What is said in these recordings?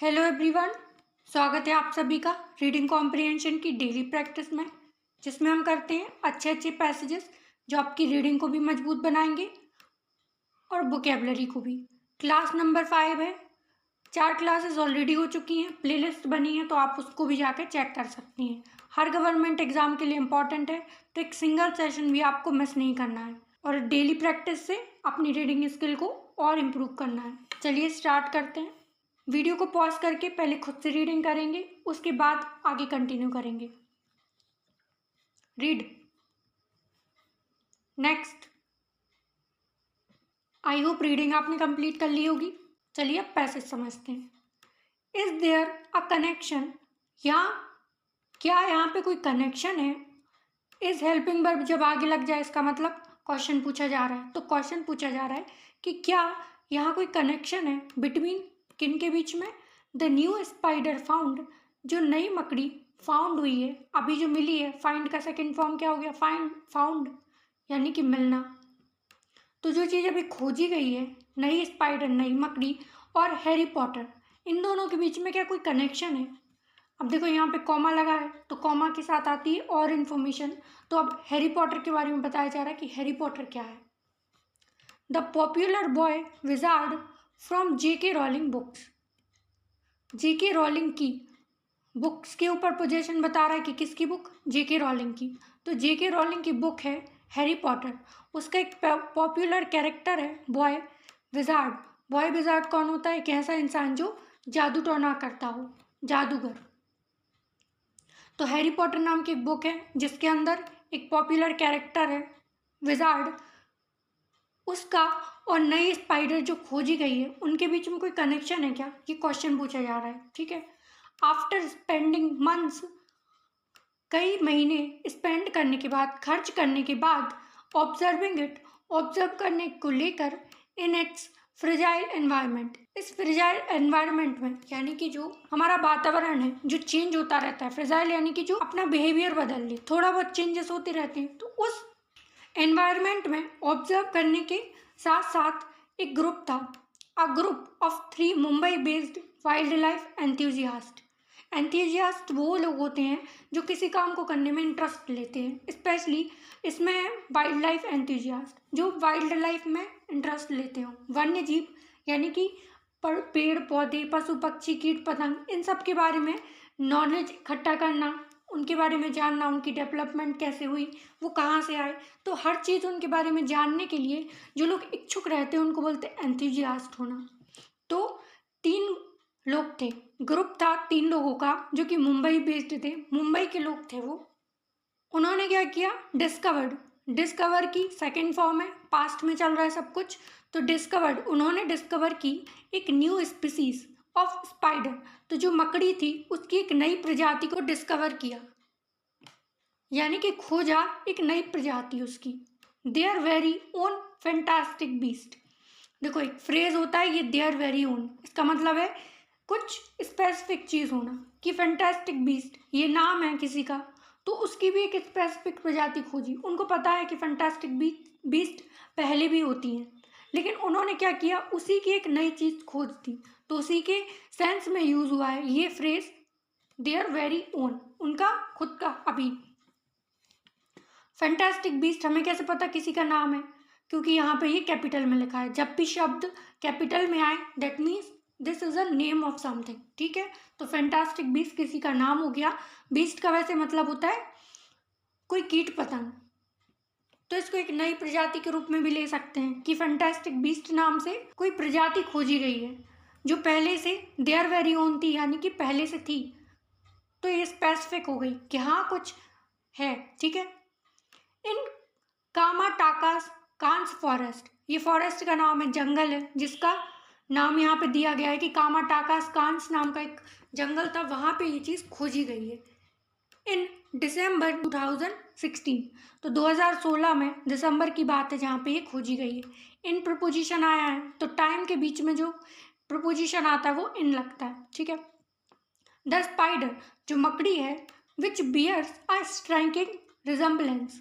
Hello everyone, स्वागत है आप सभी का रीडिंग कॉम्प्रिहेंशन की डेली प्रैक्टिस में, जिसमें हम करते हैं अच्छे अच्छे पैसेजेस जो आपकी रीडिंग को भी मजबूत बनाएंगे और वोकेबलरी को भी। क्लास नंबर 5 है। 4 क्लासेस ऑलरेडी हो चुकी हैं, प्लेलिस्ट बनी है तो आप उसको भी जाकर चेक कर सकती हैं। हर गवर्नमेंट एग्जाम के लिए इम्पॉर्टेंट है, तो एक सिंगल सेशन भी आपको मिस नहीं करना है और डेली प्रैक्टिस से अपनी रीडिंग स्किल को और इम्प्रूव करना है। चलिए स्टार्ट करते हैं। वीडियो को पॉज करके पहले खुद से रीडिंग करेंगे, उसके बाद आगे कंटिन्यू करेंगे। Read. Next. I hope reading आपने कंप्लीट कर ली होगी। चलिए अब पैसेज समझते हैं। इज देयर अ कनेक्शन, क्या यहाँ पे कोई कनेक्शन है? इज हेल्पिंग वर्ब जब आगे लग जाए इसका मतलब क्वेश्चन पूछा जा रहा है, तो क्वेश्चन पूछा जा रहा है कि क्या यहाँ कोई कनेक्शन है बिटवीन, किन के बीच में? द न्यू स्पाइडर फाउंड, जो नई मकड़ी फाउंड हुई है, अभी जो मिली है। फाइंड का सेकंड फॉर्म क्या हो गया? फाउंड यानी कि मिलना। तो जो चीज़ अभी खोजी गई है, नई स्पाइडर, नई मकड़ी और हैरी पॉटर, इन दोनों के बीच में क्या कोई कनेक्शन है? अब देखो यहाँ पे कॉमा लगा है, तो कॉमा के साथ आती है और इन्फॉर्मेशन। तो अब हैरी पॉटर के बारे में बताया जा रहा है कि हैरी पॉटर क्या है। The popular boy wizard from J.K. Rowling books. J.K. Rowling की बुक्स के ऊपर पोजीशन बता रहा है कि किसकी बुक? J.K. रॉलिंग की। तो J.K. रॉलिंग की बुक है हैरी पॉटर। उसका एक पॉपुलर कैरेक्टर है बॉय विजार्ड। बॉय विजार्ड कौन होता है? एक ऐसा इंसान जो जादू टोना करता हो, जादूगर। तो हैरी पॉटर नाम की एक बुक है जिसके अंदर एक पॉपुलर कैरेक्टर है विजार्ड, उसका और नई स्पाइडर जो खोजी गई है उनके बीच में कोई कनेक्शन है क्या? ये क्वेश्चन पूछा जा रहा है। ठीक है। आफ्टर स्पेंडिंग मंथ्स, कई महीने स्पेंड करने के बाद, खर्च करने के बाद, ऑब्जर्विंग इट, ऑब्जर्व करने को लेकर, इन इट्स फ्रेजाइल एनवायरनमेंट, इस फ्रेजाइल एनवायरनमेंट में, यानी कि जो हमारा वातावरण है जो चेंज होता रहता है। फ्रेजाइल यानी कि जो अपना बिहेवियर बदल ले, थोड़ा बहुत चेंजेस होते रहते हैं। तो उस एनवायरनमेंट में ऑब्जर्व करने के साथ साथ एक ग्रुप था, a group of 3 Mumbai based wild life enthusiast. Enthusiast वो लोग होते हैं जो किसी काम को करने में इंटरेस्ट लेते हैं, स्पेशली इसमें वाइल्ड लाइफ एंथुजियास्ट, जो वाइल्ड लाइफ में इंटरेस्ट लेते हो। वन्य जीव यानी कि पेड़ पौधे, पशु पक्षी, कीट पतंग, इन सब के बारे में नॉलेज इकट्ठा करना, उनके बारे में जानना, उनकी डेवलपमेंट कैसे हुई, वो कहाँ से आए, तो हर चीज़ उनके बारे में जानने के लिए जो लोग इच्छुक रहते हैं उनको बोलते हैं एंथुजियास्ट होना। तो 3 लोग थे, ग्रुप था 3 लोगों का जो कि मुंबई बेस्ड थे, मुंबई के लोग थे वो। उन्होंने क्या किया? डिस्कवर्ड, डिस्कवर की सेकंड फॉर्म है, पास्ट में चल रहा है सब कुछ। तो डिस्कवर्ड, उन्होंने डिस्कवर की एक न्यू स्पीसीज ऑफ स्पाइडर, तो जो मकड़ी थी उसकी एक नई प्रजाति को डिस्कवर किया, यानी कि खोजा एक नई प्रजाति उसकी। Their very own fantastic beast. देखो एक फ्रेज होता है ये देयर वेरी ओन, इसका मतलब है कुछ स्पेसिफिक चीज़ होना, कि फैंटास्टिक बीस्ट ये नाम है किसी का, तो उसकी भी एक स्पेसिफिक प्रजाति खोजी। उनको पता है कि फैंटास्टिक बीस्ट पहले भी होती हैं, लेकिन उन्होंने क्या किया, उसी की एक नई चीज़ खोज दी, तो उसी के सेंस में यूज़ हुआ है ये फ्रेज देयर वेरी ओन, उनका खुद का। अभी फैंटास्टिक बीस्ट हमें कैसे पता किसी का नाम है? क्योंकि यहाँ पे ये कैपिटल में लिखा है। जब भी शब्द कैपिटल में आए that means this is a name of something. ठीक है, तो फैंटास्टिक बीस्ट किसी का नाम हो गया। बीस्ट का वैसे मतलब होता है कोई कीट पतंग, तो इसको एक नई प्रजाति के रूप में भी ले सकते हैं कि फैंटास्टिक बीस्ट नाम से कोई प्रजाति खोजी गई है जो पहले से देयर वेरी ओन थी, यानी कि पहले से थी, तो ये स्पेसिफिक हो गई कि हाँ कुछ है। ठीक है। इन कामाटाकास कांस फॉरेस्ट, ये फॉरेस्ट का नाम है, जंगल है जिसका नाम यहाँ पे दिया गया है कि कामाटाकास कांस नाम का एक जंगल था, वहाँ पे ये चीज़ खोजी गई है। इन दिसंबर 2016, तो 2016 में दिसंबर की बात है जहाँ पे ये खोजी गई है। इन प्रपोजिशन आया है, तो टाइम के बीच में जो प्रपोजिशन आता है वो इन लगता है। ठीक है। द स्पाइडर, जो मकड़ी है, which bears a striking resemblance,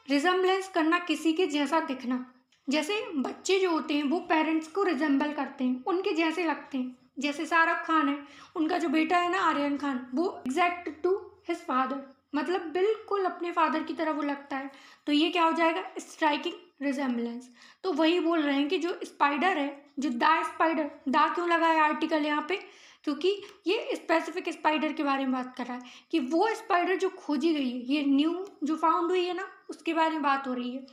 resemblance करना, किसी के जैसा दिखना। जैसे बच्चे जो होते हैं वो पेरेंट्स को रिजेंबल करते हैं, उनके जैसे लगते हैं, जैसे शाहरुख खान है, उनका जो बेटा है ना आर्यन खान, वो एग्जैक्ट टू हिज फादर, मतलब बिल्कुल अपने फादर की तरह वो लगता है। तो ये क्या हो जाएगा, स्ट्राइकिंग रिजेम्बलेंस। तो वही बोल रहे हैं कि जो स्पाइडर है, जो दा स्पाइडर, दा क्यों लगा है आर्टिकल यहाँ पे, क्योंकि ये स्पेसिफिक स्पाइडर के बारे में बात कर रहा है कि वो स्पाइडर जो खोजी गई है, ये न्यू जो फाउंड हुई है ना, उसके बारे में बात हो रही है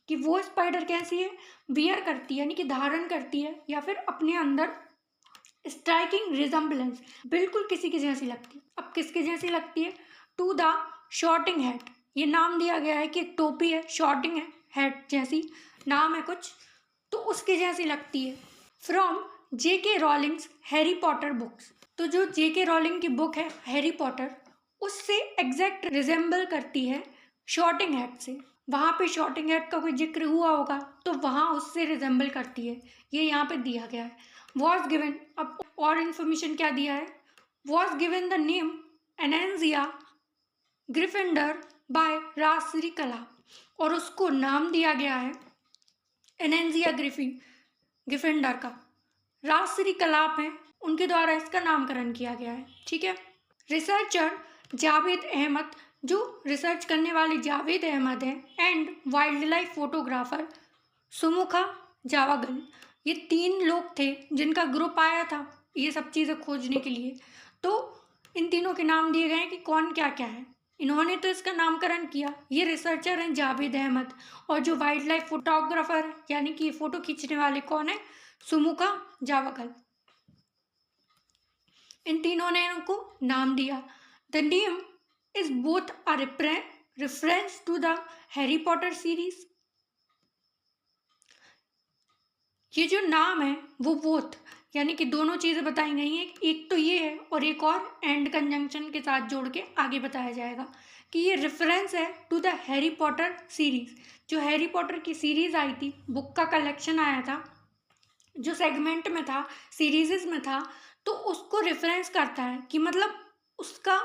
कि वो स्पाइडर कैसी है, वियर करती है यानी कि धारण करती है, या फिर अपने अंदर स्ट्राइकिंग रिजम्बलेंस, बिल्कुल किसी की जैसी लगती है। अब किसके जैसी लगती है, टू द शॉर्टिंग हेड, ये नाम दिया गया है कि टोपी है, शॉर्टिंग है, हेड जैसी नाम है कुछ, तो उसके जैसी लगती है। From J.K. Rawlings Harry Potter books, तो जो J.K. रॉलिंग की बुक है हैरी पॉटर, उससे एग्जैक्ट रिजेंबल करती है शॉर्टिंग हेड से। वहाँ पे शॉर्टिंग हेड का कोई जिक्र हुआ होगा तो वहाँ उससे रिजेंबल करती है, ये यहाँ पे दिया गया है। वॉज गिवन, अब और इन्फॉर्मेशन क्या दिया है, was given the name Anangia Griffinder by Rajshree Kala, और उसको नाम दिया गया है एनेंजिया ग्रिफिंडर का। राजश्री कलाप हैं, उनके द्वारा इसका नामकरण किया गया है। ठीक है। रिसर्चर जावेद अहमद, जो रिसर्च करने वाले जावेद अहमद हैं, एंड वाइल्ड लाइफ फोटोग्राफर सुमुखा जावागल, ये 3 लोग थे जिनका ग्रुप आया था ये सब चीज़ें खोजने के लिए। तो इन तीनों के नाम दिए गए हैं कि कौन क्या क्या है। इन्होंने तो इसका नामकरण किया, ये रिसर्चर हैं जावेद अहमद, और जो वाइल्ड लाइफ फोटोग्राफर है यानी कि ये फोटो खींचने वाले कौन है, सुमुखा जावागल। इन तीनों ने इनको नाम दिया। The name is both a reference to the Harry Potter series, ये जो नाम है वो बोथ यानी कि दोनों चीज़ें बताई गई हैं, एक तो ये है और एक और एंड कंजंक्शन के साथ जोड़ के आगे बताया जाएगा कि ये रेफरेंस है to the Harry Potter series. जो हैरी पॉटर की सीरीज आई थी, बुक का कलेक्शन आया था जो सेगमेंट में था, सीरीज़ में था, तो उसको रेफरेंस करता है कि मतलब उसका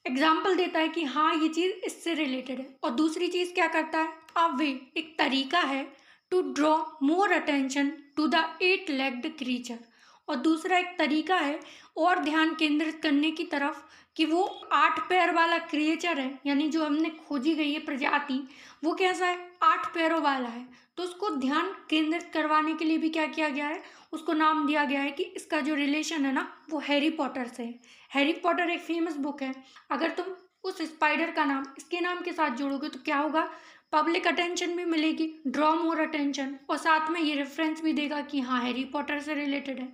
एग्जाम्पल देता है कि हाँ ये चीज़ इससे रिलेटेड है। और दूसरी चीज़ क्या करता है, अ वे, एक तरीका है to draw more attention to the 8-legged creature, और दूसरा एक तरीका है और ध्यान केंद्रित करने की तरफ कि वो 8 पैर वाला क्रिएचर है, यानी जो हमने खोजी गई है प्रजाति, वो कैसा है, 8 पैरों वाला है। तो उसको ध्यान केंद्रित करवाने के लिए भी क्या किया गया है, उसको नाम दिया गया है कि इसका जो रिलेशन है ना वो हैरी पॉटर से है। हैरी पॉटर एक फेमस बुक है, अगर तुम उस स्पाइडर का नाम इसके नाम के साथ जोड़ोगे तो क्या होगा, पब्लिक अटेंशन भी मिलेगी, ड्रॉ मोर अटेंशन, और साथ में ये रेफरेंस भी देगा कि हाँ हैरी पॉटर से रिलेटेड है।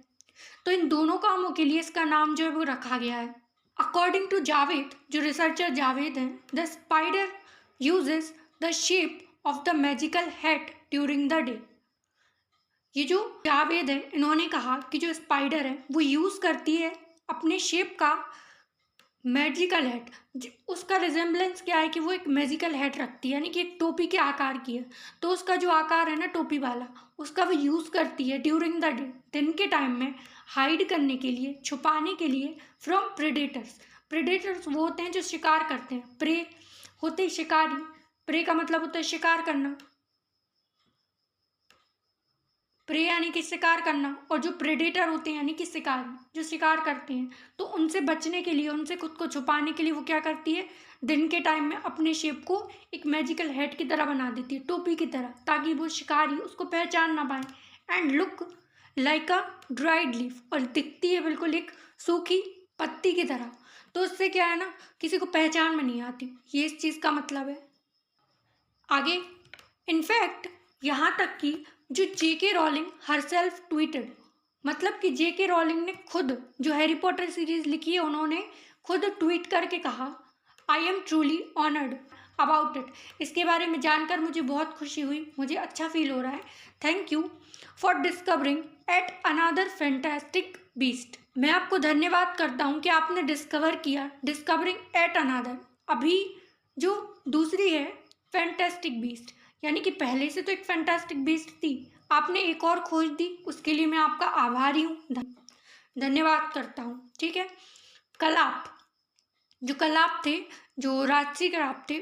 तो इन दोनों कामों के लिए इसका नाम जो है वो रखा गया है। अकॉर्डिंग टू जावेद, जो रिसर्चर जावेद हैं, the spider uses the shape of the magical hat during the day. ये जो जावेद है, इन्होंने कहा कि जो स्पाइडर है वो यूज़ करती है अपने शेप का मैजिकल हैट, उसका रिजेम्बलेंस क्या है कि वो एक मैजिकल हैट रखती है, यानी कि एक टोपी के आकार की है। तो उसका जो आकार है ना टोपी वाला, उसका वो यूज़ करती है ड्यूरिंग द डे, दिन के टाइम में, हाइड करने के लिए, छुपाने के लिए, फ्रॉम प्रेडेटर्स। प्रेडेटर्स वो होते हैं जो शिकार करते हैं, प्रे होते ही शिकारी, प्रे का मतलब होता है शिकार करना, प्रे यानी कि शिकार करना, और जो प्रेडेटर होते हैं यानी कि शिकारी, जो शिकार करते हैं, तो उनसे बचने के लिए, उनसे खुद को छुपाने के लिए वो क्या करती है, दिन के टाइम में अपने शेप को एक मैजिकल हेड की तरह बना देती है, टोपी की तरह, ताकि वो शिकारी उसको पहचान ना पाए। And look like a dried leaf, और दिखती है बिल्कुल एक सूखी पत्ती की तरह। तो उससे क्या है ना, किसी को पहचान में नहीं आती, ये इस चीज़ का मतलब है। आगे इनफैक्ट यहाँ तक कि जो J.K. रॉलिंग हरसेल्फ ट्वीटेड, मतलब कि J.K. रॉलिंग ने खुद जो हैरी पॉटर सीरीज लिखी है, उन्होंने खुद ट्वीट करके कहा, I am truly honoured about it. इसके बारे में जानकर मुझे बहुत खुशी हुई, मुझे अच्छा फील हो रहा है। Thank you for discovering at another fantastic beast. मैं आपको धन्यवाद करता हूँ कि आपने डिस्कवर किया, डिस्कवरिंग एट अनदर, अभी जो दूसरी है फैंटास्टिक बीस्ट, यानी कि पहले से तो एक फैंटास्टिक बीस्ट थी, आपने एक और खोज दी, उसके लिए मैं आपका आभारी हूँ, धन्यवाद करता हूँ। ठीक है। कलाप, जो कलाप थे, जो राजसी कलाप थे,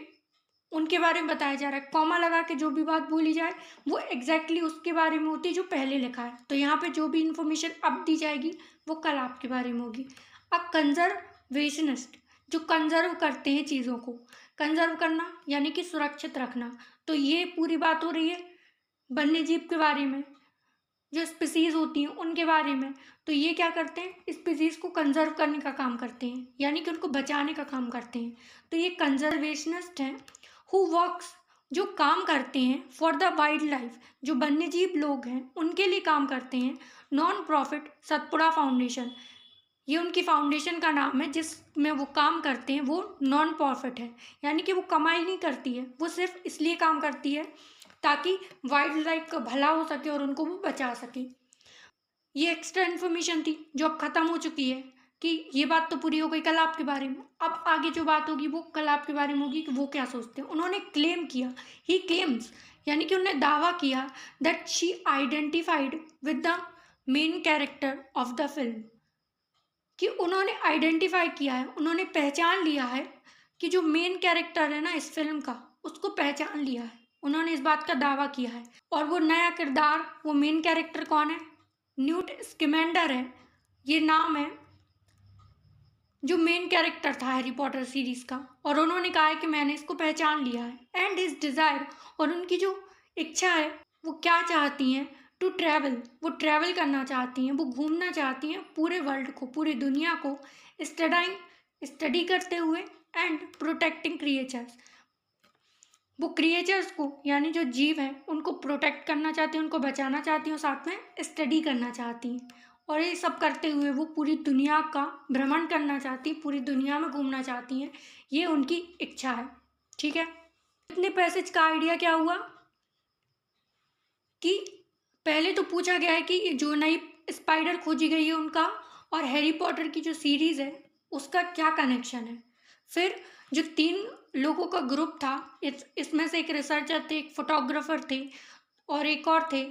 उनके बारे में बताया जा रहा है। कॉमा लगा के जो भी बात बोली जाए वो एग्जैक्टली उसके बारे में होती है जो पहले लिखा है। तो यहाँ पे जो भी इंफॉर्मेशन अब दी जाएगी वो कल आपके बारे में होगी। अब कंजर्वेशनिस्ट, जो कंजर्व करते हैं चीज़ों को, कंजर्व करना यानी कि सुरक्षित रखना। तो ये पूरी बात हो रही है वन्य जीव के बारे में, जो स्पीसीज होती हैं उनके बारे में। तो ये क्या करते हैं, स्पीसीज को कंजर्व करने का काम करते हैं, यानी कि उनको बचाने का काम करते हैं। तो ये कंजर्वेशनिस्ट हैं हु वर्क्स, जो काम करते हैं फॉर द वाइल्ड लाइफ, जो वन्य जीव लोग हैं उनके लिए काम करते हैं। नॉन प्रॉफिट सतपुड़ा फाउंडेशन, ये उनकी फाउंडेशन का नाम है जिसमें वो काम करते हैं, वो नॉन प्रॉफिट है, यानी कि वो कमाई नहीं करती है, वो सिर्फ इसलिए काम करती है ताकि वाइल्ड लाइफ का भला हो सके और उनको वो बचा सके। ये एक्स्ट्रा इन्फॉर्मेशन थी जो अब ख़त्म हो चुकी है कि ये बात तो पूरी हो गई कल आपके बारे में। अब आगे जो बात होगी वो कल आपके बारे में होगी कि वो क्या सोचते हैं। उन्होंने क्लेम किया, ही क्लेम्स, यानी कि उन्होंने दावा किया that she identified with the main character of the film, कि उन्होंने आइडेंटिफाई किया है, उन्होंने पहचान लिया है कि जो मेन कैरेक्टर है ना इस फिल्म का, उसको पहचान लिया है। उन्होंने इस बात का दावा किया है। और वो नया किरदार, वो मेन कैरेक्टर कौन है, न्यूट स्किमेंडर है, ये नाम है जो मेन कैरेक्टर था हैरी पॉटर सीरीज का। और उन्होंने कहा है कि मैंने इसको पहचान लिया है। एंड हिज डिज़ायर, और उनकी जो इच्छा है वो क्या चाहती हैं, टू ट्रैवल, वो ट्रैवल करना चाहती हैं, वो घूमना चाहती हैं पूरे वर्ल्ड को, पूरी दुनिया को, स्टडी करते हुए एंड प्रोटेक्टिंग क्रिएचर्स, वो क्रिएचर्स को यानी जो जीव हैं उनको प्रोटेक्ट करना चाहती हैं, उनको बचाना चाहती हैं और साथ में स्टडी करना चाहती हैं। और ये सब करते हुए वो पूरी दुनिया का भ्रमण करना चाहती, पूरी दुनिया में घूमना चाहती हैं, ये उनकी इच्छा है। ठीक है, इतने पैसेज का आइडिया क्या हुआ कि पहले तो पूछा गया है कि जो नई स्पाइडर खोजी गई है उनका और हैरी पॉटर की जो सीरीज़ है उसका क्या कनेक्शन है। फिर जो 3 लोगों का ग्रुप था, इसमें से एक रिसर्चर थे, एक फोटोग्राफर थे और एक और थे,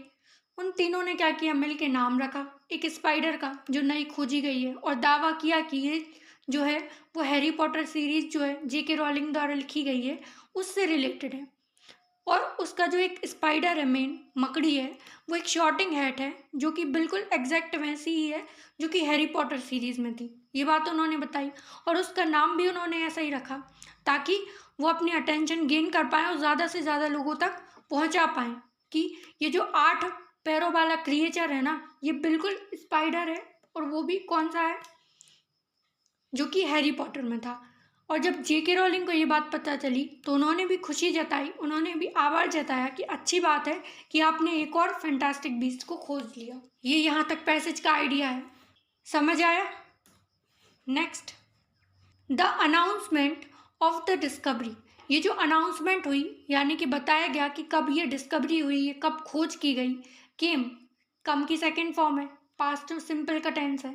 उन तीनों ने क्या किया, मिल के नाम रखा एक स्पाइडर का जो नई खोजी गई है, और दावा किया कि ये जो है वो हैरी पॉटर सीरीज़ जो है जेके रॉलिंग द्वारा लिखी गई है उससे रिलेटेड है। और उसका जो एक स्पाइडर है, मेन मकड़ी है, वो एक शॉटिंग हैट है जो कि बिल्कुल एग्जैक्ट वैसी ही है जो कि हैरी पॉटर सीरीज़ में थी। ये बात उन्होंने बताई और उसका नाम भी उन्होंने ऐसा ही रखा ताकि वो अपनी अटेंशन गेन कर पाएँ और ज़्यादा से ज़्यादा लोगों तक पहुंचा पाएँ कि ये जो 8 पैरों वाला क्रिएचर है ना, ये बिल्कुल स्पाइडर है, और वो भी कौन सा है, जो कि हैरी पॉटर में था। और जब जेके रॉलिंग को ये बात पता चली तो उन्होंने भी खुशी जताई, उन्होंने भी आभार जताया कि अच्छी बात है कि आपने एक और फैंटास्टिक बीस्ट को खोज लिया। ये यहाँ तक पैसेज का आइडिया है, समझ आया। Next, the announcement of the discovery, ये जो अनाउंसमेंट हुई यानी कि बताया गया कि कब ये डिस्कवरी हुई है, कब खोज की गई, केम, कम की सेकेंड फॉर्म है, पास्ट सिंपल का टेंस है,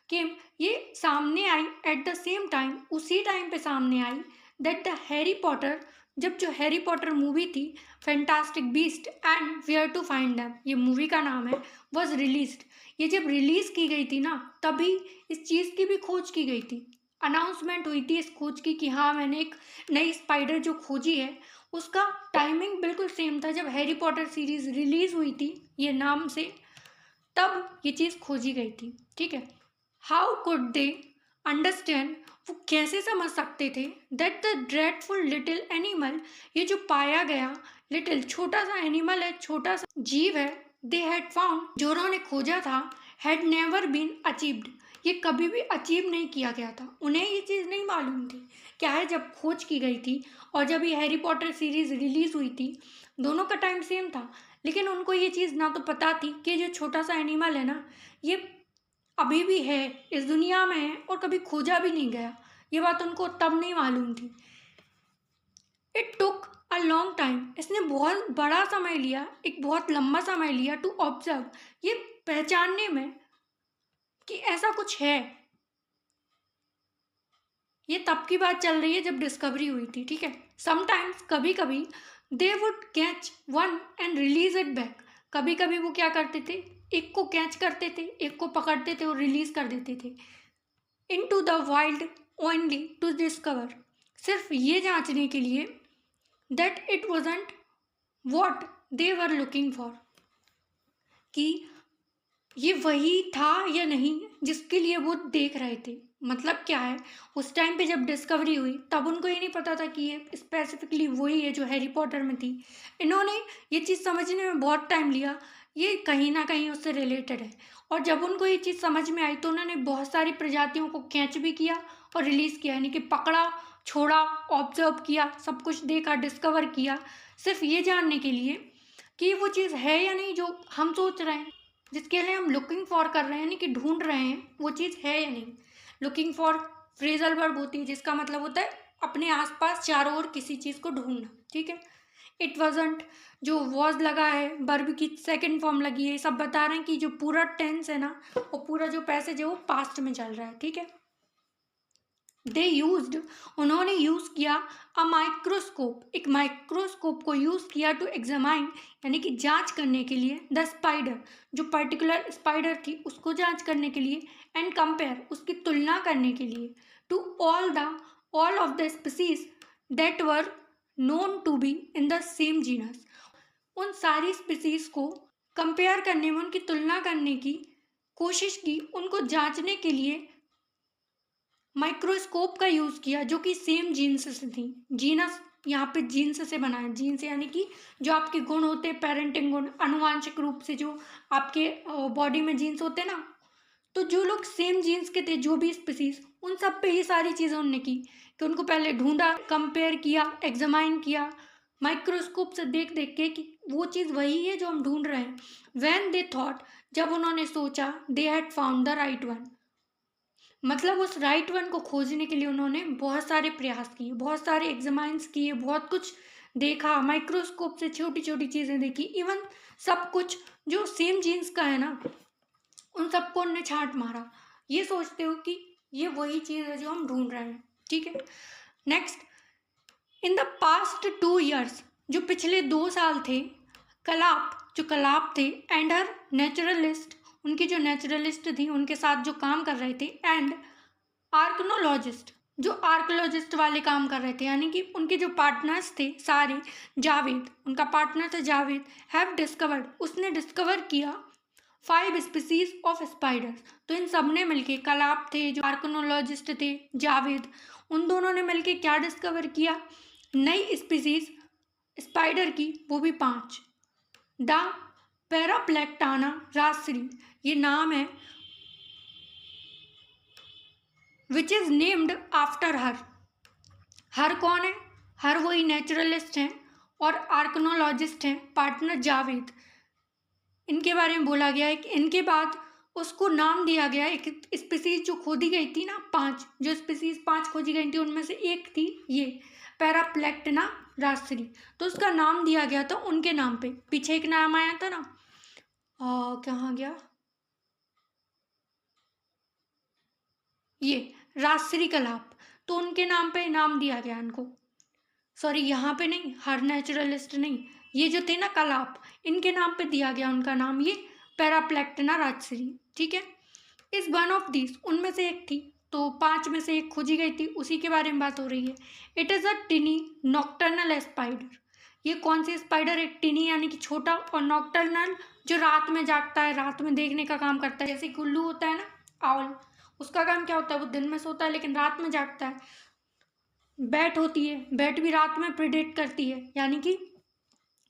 केम, ये सामने आई एट द सेम टाइम, उसी टाइम पे सामने आई, दैट द हैरी पॉटर, जब जो हैरी पॉटर मूवी थी fantastic beast and where to find them, ये मूवी का नाम है, वॉज रिलीज्ड, ये जब रिलीज़ की गई थी ना तभी इस चीज़ की भी खोज की गई थी, अनाउंसमेंट हुई थी इस खोज की कि हाँ मैंने एक नई स्पाइडर जो खोजी है। उसका टाइमिंग बिल्कुल सेम था जब हैरी पॉटर सीरीज़ रिलीज़ हुई थी ये नाम से, तब ये चीज़ खोजी गई थी। ठीक है, हाउ कुड दे अंडरस्टैंड, वो कैसे समझ सकते थे, that the dreadful little animal, ये जो पाया गया लिटिल छोटा सा एनिमल है, छोटा सा जीव है, दे हैड फाउंड, जो उन्होंने खोजा था, हैड नेवर बीन अचीव्ड, ये कभी भी अचीव नहीं किया गया था, उन्हें ये चीज़ नहीं मालूम थी। क्या है, जब खोज की गई थी और जब ये हैरी पॉटर सीरीज़ रिलीज़ हुई थी दोनों का टाइम सेम था, लेकिन उनको ये चीज़ ना तो पता थी कि जो छोटा सा एनिमल है ना ये अभी भी है, इस दुनिया में है और कभी खोजा भी नहीं गया, ये बात उनको तब नहीं मालूम थी। It took a long time, इसने बहुत बड़ा समय लिया, एक बहुत लंबा समय लिया, टू ऑब्जर्व, ये पहचानने में कि ऐसा कुछ है। ये तब की बात चल रही है जब डिस्कवरी हुई थी। ठीक है, समटाइम्स, कभी कभी, they would catch one and release it back, कभी कभी वो क्या करते थे, एक को कैच करते थे, एक को पकड़ते थे और रिलीज कर देते थे, into the wild only to discover, सिर्फ ये जांचने के लिए that it wasn't what they were looking for, कि ये वही था या नहीं जिसके लिए वो देख रहे थे। मतलब क्या है, उस टाइम पे जब डिस्कवरी हुई तब उनको ये नहीं पता था कि ये स्पेसिफिकली वही है जो हैरी पॉटर में थी। इन्होंने ये चीज़ समझने में बहुत टाइम लिया, ये कहीं ना कहीं उससे रिलेटेड है। और जब उनको ये चीज़ समझ में आई तो उन्होंने बहुत सारी प्रजातियों को कैच भी किया और रिलीज़ किया, यानी कि पकड़ा, छोड़ा, ऑब्जर्व किया, सब कुछ देखा, डिस्कवर किया, सिर्फ ये जानने के लिए कि वो चीज़ है या नहीं जो हम सोच रहे हैं, जिसके लिए हम लुकिंग फॉर कर रहे हैं, यानी कि ढूंढ रहे हैं, वो चीज़ है या नहीं। लुकिंग फॉर फ्रेजल वर्ब होती है जिसका मतलब होता है अपने आसपास चारों ओर किसी चीज़ को ढूंढना, ठीक है। इट वॉजंट, जो वॉज लगा है, वर्ब की सेकंड फॉर्म लगी है, सब बता रहे हैं कि जो पूरा टेंस है ना, वो पूरा जो पैसेज है वो पास्ट में चल रहा है, ठीक है। दे यूज्ड, उन्होंने यूज़ किया अ माइक्रोस्कोप, एक माइक्रोस्कोप को यूज़ किया टू एग्जामाइन, यानी कि जांच करने के लिए, द स्पाइडर, जो पर्टिकुलर स्पाइडर थी उसको जांच करने के लिए, एंड कंपेयर, उसकी तुलना करने के लिए, to all of the species that were known to be in the same genus, उन सारी स्पीसीज को कंपेयर करने में, उनकी तुलना करने की कोशिश की, उनको जांचने के लिए माइक्रोस्कोप का यूज़ किया जो कि सेम जीन्स से थी। जीनस यहाँ पे जीन्स से बना है, जीन्स यानी कि जो आपके गुण होते हैं, पेरेंटिंग गुण, आनुवांशिक रूप से जो आपके बॉडी में जीन्स होते हैं ना, तो जो लोग सेम जीन्स के थे, जो भी स्पीसीज, उन सब पे ये सारी चीज़ें उन्होंने की, कि उनको पहले ढूंढा, कंपेयर किया, एग्जामाइन किया माइक्रोस्कोप से देख देख के कि वो चीज़ वही है जो हम ढूंढ रहे हैं। व्हेन दे थॉट, जब उन्होंने सोचा, they had found the right one, मतलब उस राइट वन को खोजने के लिए उन्होंने बहुत सारे प्रयास किए, बहुत सारे एग्जामाइंस किए, बहुत कुछ देखा, माइक्रोस्कोप से छोटी छोटी चीज़ें देखी, इवन सब कुछ जो सेम जीन्स का है ना, उन सबको उन्होंने छांट मारा, ये सोचते हो कि ये वही चीज़ है जो हम ढूंढ रहे हैं, ठीक है। Next, in the past 2 years, जो पिछले 2 साल थे, कलाप, जो कलाप थे, एंड हर नेचुरलिस्ट, उनकी जो नेचुरलिस्ट थी उनके साथ जो काम कर रहे थे, एंड आर्कनोलॉजिस्ट, जो आर्कोलॉजिस्ट वाले काम कर रहे थे, यानी कि उनके जो पार्टनर्स थे सारे, जावेद, उनका पार्टनर था जावेद, हैव डिस्कवर्ड, उसने डिस्कवर किया 5 स्पीसीज ऑफ स्पाइडर्स। तो इन सब ने मिलके, कलाप थे, जो आर्कोनोलॉजिस्ट थे, जावेद, उन दोनों ने मिलके क्या डिस्कवर किया, नई स्पीसीज स्पाइडर की, वो भी 5। द पैराप्लेक्टाना रासरी, ये नाम है, which is named after her. Her कौन है, हर वही नेचुरलिस्ट हैं और आर्कनोलॉजिस्ट हैं, पार्टनर जावेद, इनके बारे में बोला गया है कि इनके बाद उसको नाम दिया गया, एक स्पीसीज जो खोदी गई थी ना, 5, जो स्पीसीज 5 खोजी गई थी उनमें से एक थी ये पैराप्लेक्टना रासरी, तो उसका नाम दिया गया था उनके नाम पे। पीछे एक नाम आया था ना, कहाँ गया, ये रासरी कलाप, तो उनके नाम पे नाम दिया गया इनको। सॉरी, यहाँ पे नहीं, हर नेचुरलिस्ट नहीं, ये जो थे ना कलाप, इनके नाम पे दिया गया उनका नाम, ये पैराप्लेक्टना राजश्री, ठीक है। इस वन ऑफ दिस, उनमें से एक थी, तो 5 में से एक खोजी गई थी, उसी के बारे में बात हो रही है। It is a टिनी nocturnal spider, ये कौन सी स्पाइडर है, टिनी यानी कि छोटा, और नॉक्टर्नल जो रात में जागता है, रात में देखने का काम करता है, जैसे गुल्लू होता है ना, आउल, उसका काम क्या होता है, वो दिन में सोता है लेकिन रात में जागता है। बैट होती है, बैट भी रात में प्रेडेट करती है, यानी कि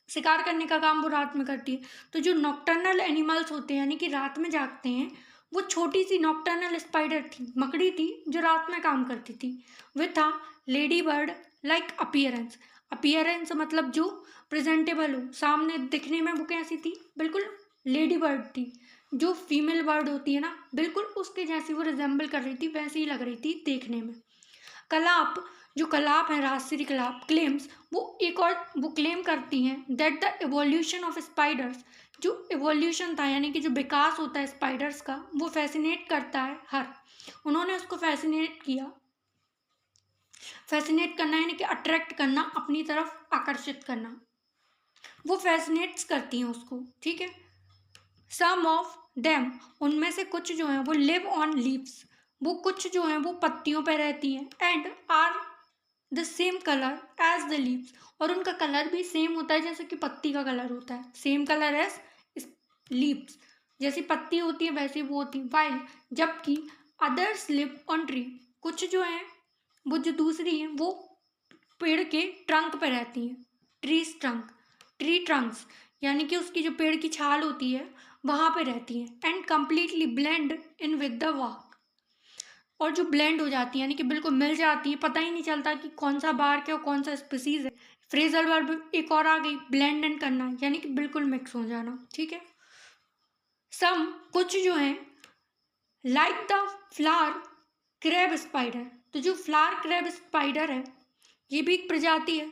शिकार करने का काम वो रात में करती है। तो जो नॉक्टर्नल एनिमल्स होते हैं, यानी कि रात में जागते हैं, वो छोटी सी नॉक्टर्नल स्पाइडर थी, मकड़ी थी, जो रात में काम करती थी। With a lady bird like appearance, appearance मतलब जो प्रेजेंटेबल हो, सामने दिखने में वो कैसी थी, बिल्कुल लेडी बर्ड थी, जो फीमेल बर्ड होती है ना, बिल्कुल उसके जैसी वो रिजेंबल कर रही थी, वैसी ही लग रही थी देखने में। कलाप, जो कलाप है, राजश्री कलाप, क्लेम्स, वो एक और वो क्लेम करती हैं that the evolution of spiders, जो एवोल्यूशन था, यानी कि जो विकास होता है स्पाइडर्स का, वो फैसिनेट करता है हर, उन्होंने उसको फैसिनेट किया। फैसिनेट करना यानी कि अट्रैक्ट करना, अपनी तरफ आकर्षित करना, वो फैसिनेट्स करती हैं उसको, ठीक है। सम ऑफ देम, उनमें से कुछ जो हैं वो लिव ऑन लीव्स, वो कुछ जो हैं वो पत्तियों पर रहती हैं, and are the same colour as the leaves, और उनका कलर भी सेम होता है जैसे कि पत्ती का कलर होता है, सेम कलर एज लीव्स, जैसी पत्ती होती है वैसे वो होती है। वाइल, जबकि अदर्स लिव ऑन ट्री, कुछ जो है वो जो दूसरी हैं वो पेड़ के ट्रंक पे रहती हैं, ट्रीज ट्रंक, ट्री ट्रंक्स, यानी कि उसकी जो पेड़ की छाल होती है वहाँ पे रहती हैं। And completely blend in with the walk, और जो ब्लेंड हो जाती है यानी कि बिल्कुल मिल जाती है, पता ही नहीं चलता कि कौन सा बार्क है और कौन सा स्पीसीज है। फ्रेजल वर्ब एक और आ गई, ब्लेंड इन करना, यानी कि बिल्कुल मिक्स हो जाना, ठीक है। सम, कुछ जो है, like the flower crab spider, तो जो फ्लावर क्रैब स्पाइडर है ये भी एक प्रजाति है,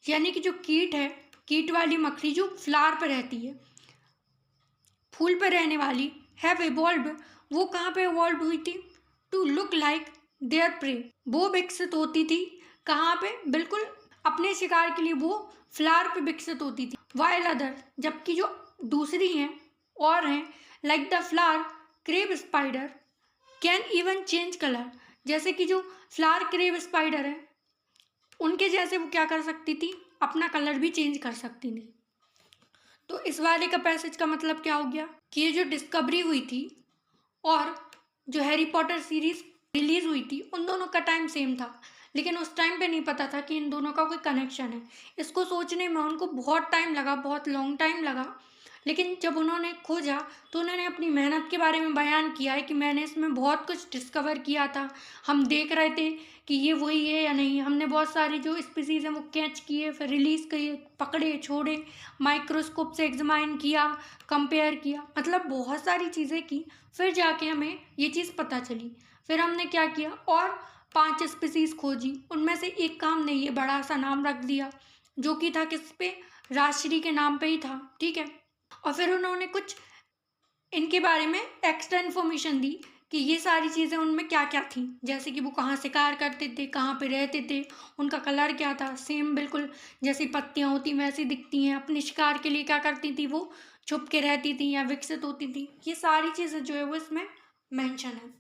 यानी कि जो कीट है, कीट वाली मकड़ी जो फ्लावर पर रहती है, फूल पर रहने वाली, हैव इवॉल्व, वो कहाँ पे इवॉल्व हुई थी, to look like their prey, वो विकसित होती थी कहाँ पे, बिल्कुल अपने शिकार के लिए वो फ्लावर पे विकसित होती थी। वाइल अदर, जबकि जो दूसरी हैं और हैं, like the flower crab spider can even change colour, जैसे कि जो फ्लावर क्रेब स्पाइडर है उनके जैसे वो क्या कर सकती थी, अपना कलर भी चेंज कर सकती थी। तो इस वाले का पैसेज का मतलब क्या हो गया कि ये जो डिस्कवरी हुई थी और जो हैरी पॉटर सीरीज रिलीज हुई थी उन दोनों का टाइम सेम था, लेकिन उस टाइम पे नहीं पता था कि इन दोनों का कोई कनेक्शन है। इसको सोचने में उनको बहुत टाइम लगा, बहुत लॉन्ग टाइम लगा, लेकिन जब उन्होंने खोजा तो उन्होंने अपनी मेहनत के बारे में बयान किया है कि मैंने इसमें बहुत कुछ डिस्कवर किया था, हम देख रहे थे कि ये वही है या नहीं, हमने बहुत सारी जो स्पीसीज हैं वो कैच किए, फिर रिलीज़ किए, पकड़े छोड़े, माइक्रोस्कोप से एग्जामाइन किया, कंपेयर किया, मतलब बहुत सारी चीज़ें की, फिर जाके हमें ये चीज़ पता चली। फिर हमने क्या किया और 5 स्पीसीज खोजी, उनमें से एक का हमने ये बड़ा सा नाम रख दिया जो कि था किस पे, राजश्री के नाम पे ही था, ठीक है। और फिर उन्होंने कुछ इनके बारे में एक्स्ट्रा इन्फॉर्मेशन दी कि ये सारी चीज़ें उनमें क्या क्या थी, जैसे कि वो कहाँ शिकार करते थे, कहाँ पे रहते थे, उनका कलर क्या था, सेम बिल्कुल जैसी पत्तियाँ होती वैसी दिखती हैं, अपने शिकार के लिए क्या करती थी, वो छुप के रहती थी या विकसित होती थी, ये सारी चीज़ें जो है वो इसमें मेंशन है।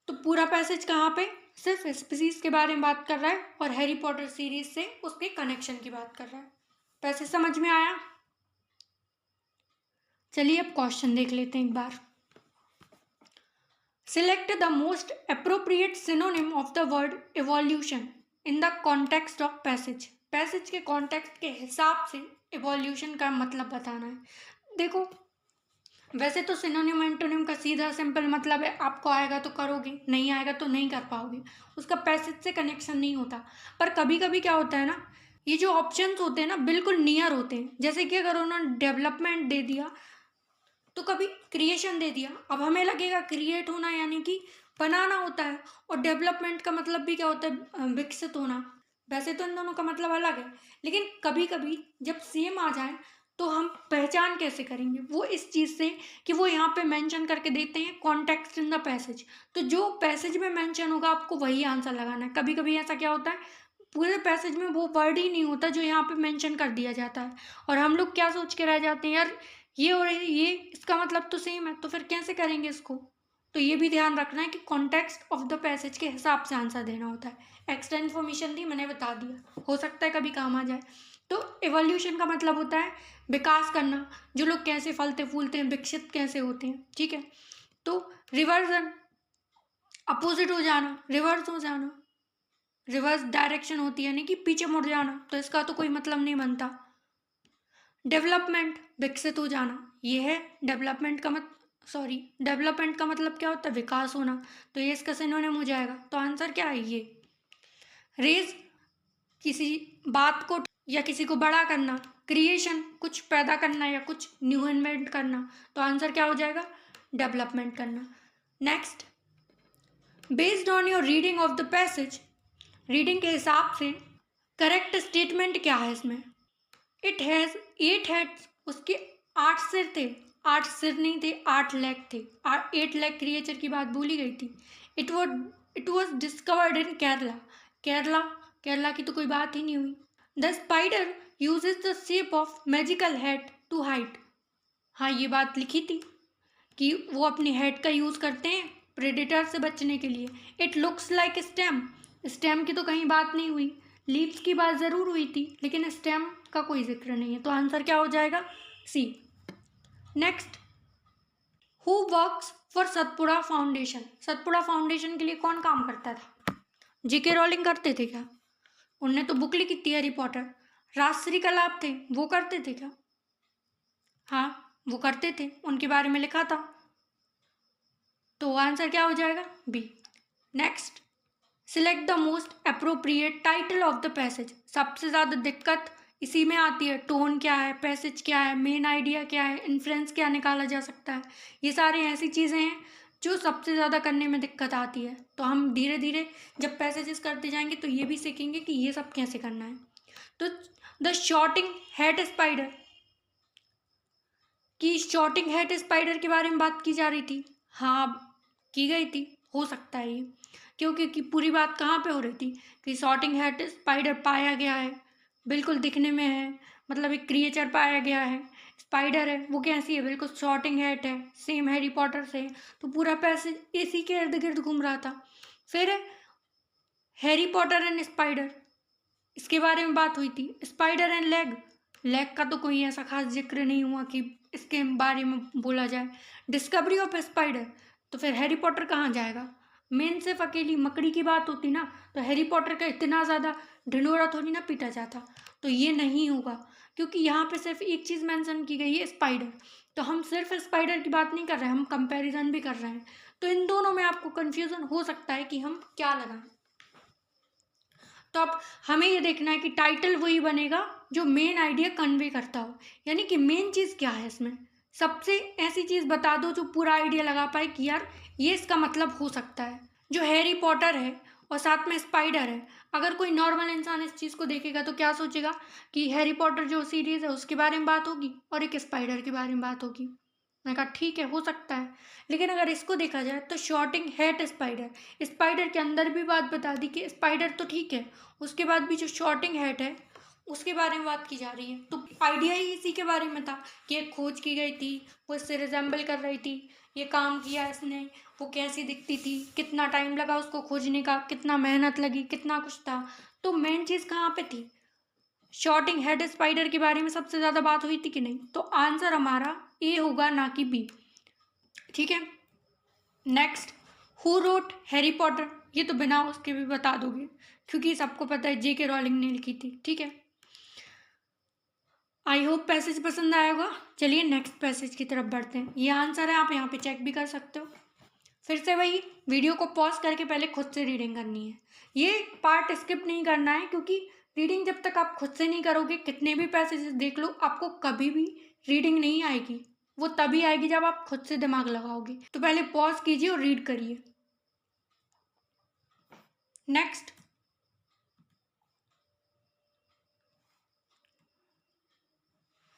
तो पूरा पैसेज कहाँ पे, सिर्फ स्पीसीज के बारे में बात कर रहा है और हैरी पॉटर सीरीज से उसके कनेक्शन की बात कर रहा है। पैसेज समझ में आया? चलिए अब क्वेश्चन देख लेते हैं एक बार। Select the most appropriate synonym of the word evolution in the context of passage, passage के कॉन्टेक्स्ट के हिसाब से इवोल्यूशन का मतलब बताना है। देखो वैसे तो सिनोनिम एंटोनिम का सीधा सिंपल मतलब है आपको आएगा तो करोगे, नहीं आएगा तो नहीं कर पाओगे, उसका पैसेज से कनेक्शन नहीं होता। पर कभी कभी क्या होता है ना, ये जो ऑप्शंस होते हैं ना बिल्कुल नियर होते हैं, जैसे कि अगर उन्होंने डेवलपमेंट दे दिया तो कभी क्रिएशन दे दिया, अब हमें लगेगा क्रिएट होना यानी कि बनाना होता है, और डेवलपमेंट का मतलब भी क्या होता है, विकसित होना। वैसे तो इन दोनों का मतलब अलग है, लेकिन कभी कभी जब सेम आ जाए तो हम पहचान कैसे करेंगे, वो इस चीज़ से कि वो यहाँ पे मेंशन करके देते हैं कॉन्टेक्स्ट इन द पैसेज, तो जो पैसेज में मेंशन होगा आपको वही आंसर लगाना है। कभी कभी ऐसा क्या होता है, पूरे पैसेज में वो वर्ड ही नहीं होता जो यहाँ पे मेंशन कर दिया जाता है, और हम लोग क्या सोच के रह जाते हैं, यार ये और ये इसका मतलब तो सेम है, तो फिर कैसे करेंगे इसको। तो ये भी ध्यान रखना है कि कॉन्टेक्स्ट ऑफ द पैसेज के हिसाब से आंसर देना होता है। एक्स्ट्रा इन्फॉर्मेशन दी, मैंने बता दिया, हो सकता है कभी काम आ जाए। तो एवोल्यूशन का मतलब होता है विकास करना, जो लोग कैसे फलते फूलते हैं, विकसित कैसे होते हैं, ठीक है। तो रिवर्जन, अपोजिट हो जाना, रिवर्स हो जाना, रिवर्स डायरेक्शन होती है यानी कि पीछे मुड़ जाना, तो इसका तो कोई मतलब नहीं बनता। डेवलपमेंट, विकसित हो जाना, ये है डेवलपमेंट का डेवलपमेंट का मतलब क्या होता है, विकास होना, तो ये इसका सिनोनिम हो जाएगा। तो आंसर क्या है ये। रेज, किसी बात को या किसी को बड़ा करना, क्रिएशन, कुछ पैदा करना या कुछ न्यू इन्वेंट करना, तो आंसर क्या हो जाएगा, डेवलपमेंट करना। Next, based on your reading of the passage, reading के हिसाब से करेक्ट स्टेटमेंट क्या है इसमें। इट हैज़ 8 हेड्स, उसके 8 सिर थे, 8 सिर नहीं थे, 8 लेग थे, 8 लेग क्रिएचर की बात भूली गई थी। It was discovered in Kerala, Kerala की तो कोई बात ही नहीं हुई। The spider uses the shape of magical head to hide, हाँ ये बात लिखी थी कि वो अपनी हेड का यूज़ करते हैं प्रेडेटर से बचने के लिए। It looks like stem, stem की तो कहीं बात नहीं हुई, लीव्स की बात ज़रूर हुई थी लेकिन स्टेम का कोई जिक्र नहीं है, तो आंसर क्या हो जाएगा? C. Next, who works for Satpura foundation? Satpura foundation के लिए कौन काम करता था? जीके रॉलिंग करते थे क्या? उनने तो बुक लिखी थी हैरी पॉटर। राजश्री कलाप थे, वो करते थे क्या? हाँ, वो करते थे, उनके बारे में लिखा था। तो आंसर क्या हो जाएगा? B. Next, select the most appropriate title of the passage. सबसे ज़्यादा दिक्कत इसी में आती है, टोन क्या है, पैसेज क्या है, मेन आइडिया क्या है, इन्फ्रेंस क्या निकाला जा सकता है। ये सारी ऐसी चीज़ें हैं जो सबसे ज़्यादा करने में दिक्कत आती है। तो हम धीरे धीरे जब पैसेजेस करते जाएंगे तो ये भी सीखेंगे कि ये सब कैसे करना है। तो द शॉटिंग हेड स्पाइडर, कि शॉटिंग हेड स्पाइडर के बारे में बात की जा रही थी। हाँ, की गई थी, हो सकता है ये, क्योंकि कि पूरी बात कहाँ पे हो रही थी कि शॉटिंग हेड स्पाइडर पाया गया है, बिल्कुल दिखने में है, मतलब एक क्रिएचर पाया गया है, स्पाइडर है, वो कैसी है? बिल्कुल शॉटिंग हेड है, सेम हैरी पॉटर से। तो पूरा पैसेज इसी के इर्द गिर्द घूम रहा था। फिर हैरी पॉटर एंड स्पाइडर, इसके बारे में बात हुई थी। स्पाइडर एंड लेग, लेग का तो कोई ऐसा खास जिक्र नहीं हुआ कि इसके बारे में बोला जाए। डिस्कवरी ऑफ स्पाइडर, तो फिर हैरी पॉटर कहाँ जाएगा? मेन सिर्फ अकेली मकड़ी की बात होती ना, तो हैरी पॉटर का इतना ज़्यादा ढिंढोरा थोड़ी ना पीटा जाता। तो ये नहीं होगा, क्योंकि यहाँ पे सिर्फ एक चीज़ मेंशन की गई है, स्पाइडर। तो हम सिर्फ स्पाइडर की बात नहीं कर रहे हैं, हम कंपैरिजन भी कर रहे हैं। तो इन दोनों में आपको कन्फ्यूज़न हो सकता है कि हम क्या लगाएं। तो अब हमें ये देखना है कि टाइटल वही बनेगा जो मेन आइडिया कन्वे करता हो, यानी कि मेन चीज़ क्या है इसमें। सबसे ऐसी चीज़ बता दो जो पूरा आइडिया लगा पाए कि यार ये इसका मतलब हो सकता है। जो हैरी पॉटर है और साथ में स्पाइडर है, अगर कोई नॉर्मल इंसान इस चीज़ को देखेगा तो क्या सोचेगा कि हैरी पॉटर जो सीरीज़ है उसके बारे में बात होगी और एक स्पाइडर के बारे में बात होगी। मैं कहा ठीक है, हो सकता है, लेकिन अगर इसको देखा जाए तो शॉटिंग हेड स्पाइडर, स्पाइडर के अंदर भी बात बता दी कि स्पाइडर तो ठीक है, उसके बाद भी जो शॉटिंग हेड है उसके बारे में बात की जा रही है। तो आइडिया ही इसी के बारे में था कि एक खोज की गई थी, वो इससे रिजेंबल कर रही थी, ये काम किया इसने, वो कैसी दिखती थी, कितना टाइम लगा उसको खोजने का, कितना मेहनत लगी, कितना कुछ था। तो मेन चीज़ कहाँ पे थी? शॉटिंग हेड स्पाइडर के बारे में सबसे ज़्यादा बात हुई थी कि नहीं? तो आंसर हमारा ए होगा, ना कि बी। ठीक है। Next, who wrote Harry Potter? ये तो बिना उसके भी बता दोगे क्योंकि सबको पता है जेके रॉलिंग ने लिखी थी। ठीक है, आई होप पैसेज पसंद आया होगा। चलिए नेक्स्ट पैसेज की तरफ बढ़ते हैं। ये आंसर है, आप यहाँ पे चेक भी कर सकते हो। फिर से वही, वीडियो को पॉज करके पहले खुद से रीडिंग करनी है। ये पार्ट स्किप नहीं करना है, क्योंकि रीडिंग जब तक आप खुद से नहीं करोगे, कितने भी पैसेजेस देख लो, आपको कभी भी रीडिंग नहीं आएगी। वो तभी आएगी जब आप खुद से दिमाग लगाओगे। तो पहले पॉज कीजिए और रीड करिए। नेक्स्ट,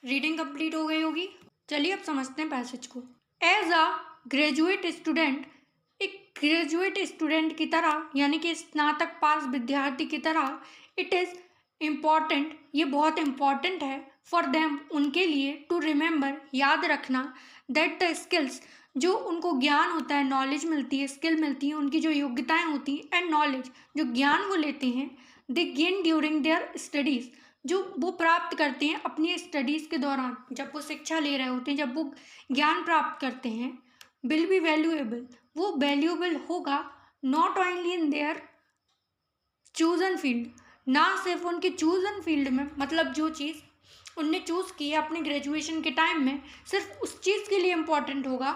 रीडिंग कंप्लीट हो गई होगी। चलिए अब समझते हैं पैसेज को। एज अ ग्रेजुएट स्टूडेंट, एक ग्रेजुएट स्टूडेंट की तरह, यानी कि स्नातक पास विद्यार्थी की तरह, इट इज़ इम्पॉर्टेंट, ये बहुत इम्पॉर्टेंट है, फॉर देम, उनके लिए, टू रिमेंबर, याद रखना, दैट द स्किल्स, जो उनको ज्ञान होता है, नॉलेज मिलती है, स्किल मिलती है, उनकी जो योग्यताएं होती हैं, एंड नॉलेज, जो ज्ञान वो लेते हैं, दे गेन ड्यूरिंग देयर स्टडीज़, जो वो प्राप्त करते हैं अपनी स्टडीज़ के दौरान, जब वो शिक्षा ले रहे होते हैं, जब वो ज्ञान प्राप्त करते हैं, विल बी वैल्यूएबल, वो वैल्यूएबल होगा, not only in their chosen field, ना सिर्फ उनके चूजन फील्ड में, मतलब जो चीज़ उनने चूज़ की है अपने ग्रेजुएशन के टाइम में, सिर्फ उस चीज़ के लिए इम्पॉर्टेंट होगा,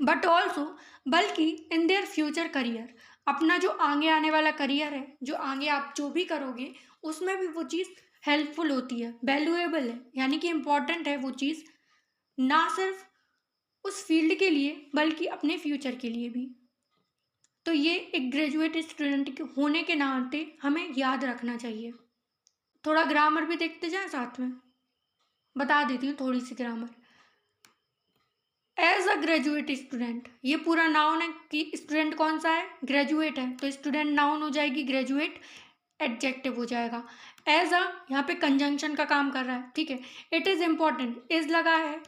बट ऑल्सो, बल्कि इन देयर फ्यूचर करियर, अपना जो आगे आने वाला करियर है, जो आगे आप जो भी करोगे उसमें भी वो चीज़ हेल्पफुल होती है, वैल्यूएबल है, यानी कि इम्पॉर्टेंट है वो चीज़, ना सिर्फ उस फील्ड के लिए बल्कि अपने फ्यूचर के लिए भी। तो ये एक ग्रेजुएट स्टूडेंट के होने के नाते हमें याद रखना चाहिए। थोड़ा ग्रामर भी देखते जाएं साथ में, बता देती हूँ थोड़ी सी grammar. As a graduate student, ये पूरा नाउन है कि स्टूडेंट कौन सा है, ग्रेजुएट है, तो स्टूडेंट नाउन हो जाएगी, ग्रेजुएट एडजेक्टिव हो जाएगा। एज अ, यहाँ पे कंजंक्शन का काम कर रहा है। ठीक है, इट इज़ इम्पॉर्टेंट, इज लगा है,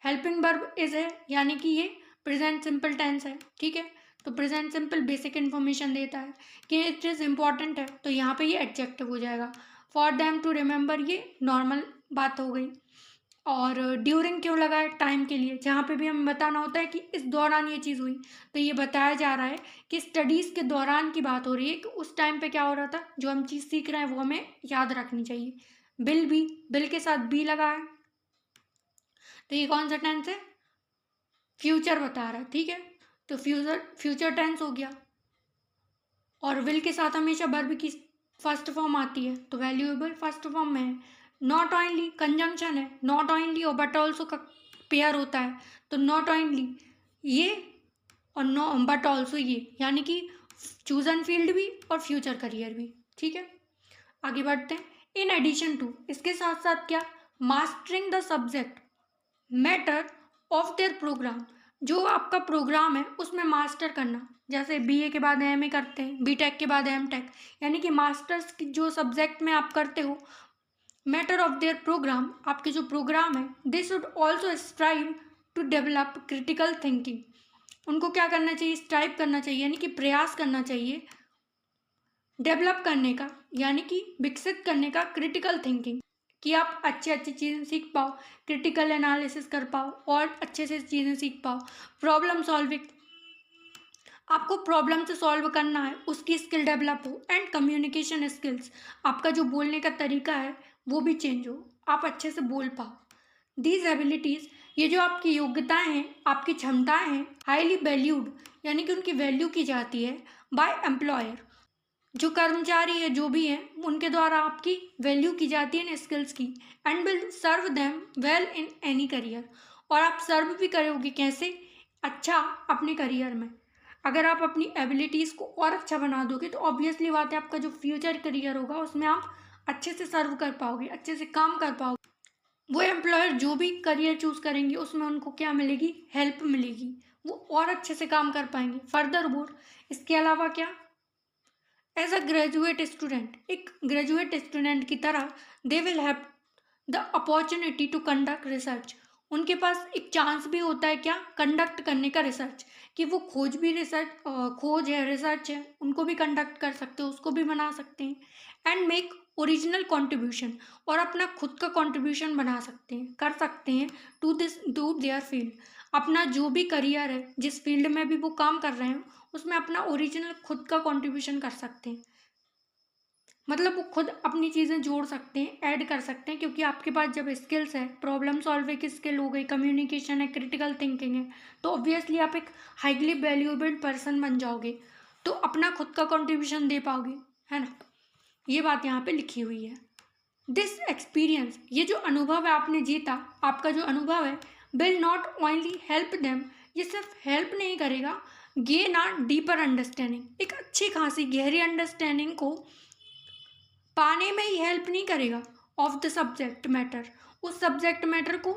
हेल्पिंग वर्ब इज है, यानी कि ये प्रेजेंट सिंपल टेंस है, ठीक है। तो प्रेजेंट सिंपल बेसिक इन्फॉर्मेशन देता है कि इट इज़ इम्पॉर्टेंट है, तो यहाँ पे ये एडजेक्टिव हो जाएगा। फॉर देम टू रिमेंबर, ये नॉर्मल बात हो गई। और ड्यूरिंग क्यों लगा है? टाइम के लिए, जहाँ पे भी हमें बताना होता है कि इस दौरान ये चीज़ हुई, तो ये बताया जा रहा है कि स्टडीज़ के दौरान की बात हो रही है कि उस टाइम पे क्या हो रहा था, जो हम चीज़ सीख रहे हैं वो हमें याद रखनी चाहिए। बिल भी, बिल के साथ बी लगा है, तो ये कौन सा टेंस है? फ्यूचर बता रहा है, ठीक है। तो फ्यूचर टेंस हो गया। और विल के साथ हमेशा वर्ब की फर्स्ट फॉर्म आती है, तो वैल्यूएबल फर्स्ट फॉर्म में है। नॉट ओनली कंजंक्शन है, नॉट ओनली और बट ऑल्सो का पेयर होता है, तो नॉट ओनली ये और नो बट ऑल्सो ये, यानी कि चूजन फील्ड भी और फ्यूचर करियर भी, ठीक है। आगे बढ़ते हैं। इन एडिशन टू, इसके साथ साथ क्या? Mastering the subject matter of their program, जो आपका प्रोग्राम है उसमें मास्टर करना, जैसे बीए के बाद एमए करते हैं, बीटेक के बाद एमटेक, यानी कि मास्टर्स की जो सब्जेक्ट में आप करते हो, मैटर ऑफ देयर प्रोग्राम, आपके जो प्रोग्राम है, they should also strive to develop critical thinking, उनको क्या करना चाहिए? स्ट्राइव करना चाहिए, यानी कि प्रयास करना चाहिए डेवलप करने का, यानी कि विकसित करने का क्रिटिकल थिंकिंग, कि आप अच्छी अच्छी चीज़ें सीख पाओ, क्रिटिकल एनालिसिस कर पाओ और अच्छे से चीज़ें सीख पाओ। प्रॉब्लम सॉल्विंग, आपको प्रॉब्लम से सॉल्व करना है, उसकी स्किल डेवलप हो। एंड कम्युनिकेशन स्किल्स, आपका जो बोलने का तरीका है वो भी चेंज हो, आप अच्छे से बोल पाओ। दीज एबिलिटीज़, ये जो आपकी योग्यताएं हैं, आपकी क्षमताएं हैं, हाईली वैल्यूड, यानी कि उनकी वैल्यू की जाती है बाय एम्प्लॉयर, जो कर्मचारी है जो भी हैं उनके द्वारा आपकी वैल्यू की जाती है इन स्किल्स की। And will serve them well in any career, और आप सर्व भी करोगे कैसे? अच्छा, अपने करियर में। अगर आप अपनी एबिलिटीज़ को और अच्छा बना दोगे तो ऑब्वियसली बात है आपका जो फ्यूचर करियर होगा उसमें आप अच्छे से सर्व कर पाओगे, अच्छे से काम कर पाओगे। वो एम्प्लॉयर जो भी करियर चूज़ करेंगे उसमें उनको क्या मिलेगी? हेल्प मिलेगी, वो और अच्छे से काम कर पाएंगे। फर्दर मोर, इसके अलावा क्या? एज अ ग्रेजुएट स्टूडेंट, एक ग्रेजुएट स्टूडेंट की तरह they will have the opportunity to conduct research, उनके पास एक चांस भी होता है क्या? कंडक्ट करने का रिसर्च, कि वो खोज भी खोज है, रिसर्च है, उनको भी कंडक्ट कर सकते हो, उसको भी बना सकते हैं। एंड मेक ओरिजिनल कॉन्ट्रीब्यूशन, और अपना खुद का कॉन्ट्रीब्यूशन बना सकते हैं, कर सकते हैं टू देयर फील्ड, अपना जो भी करियर है, जिस फील्ड में भी वो काम कर रहे हैं उसमें अपना ओरिजिनल खुद का कंट्रीब्यूशन कर सकते हैं, मतलब वो खुद अपनी चीज़ें जोड़ सकते हैं, ऐड कर सकते हैं, क्योंकि आपके पास जब स्किल्स है, प्रॉब्लम सॉल्विंग की स्किल हो गई, कम्युनिकेशन है, क्रिटिकल थिंकिंग है, तो ऑब्वियसली आप एक हाईली वैल्यूएबल पर्सन बन जाओगे, तो अपना खुद का कंट्रीब्यूशन दे पाओगे, है ना। ये बात यहाँ पे लिखी हुई है। दिस एक्सपीरियंस, ये जो अनुभव है आपने जीता, आपका जो अनुभव है, will not only help them, ये सिर्फ हेल्प नहीं करेगा, गेन आ डीपर अंडरस्टैंडिंग, एक अच्छी खासी गहरी अंडरस्टैंडिंग को पाने में ही हेल्प नहीं करेगा ऑफ द सब्जेक्ट मैटर, उस सब्जेक्ट मैटर को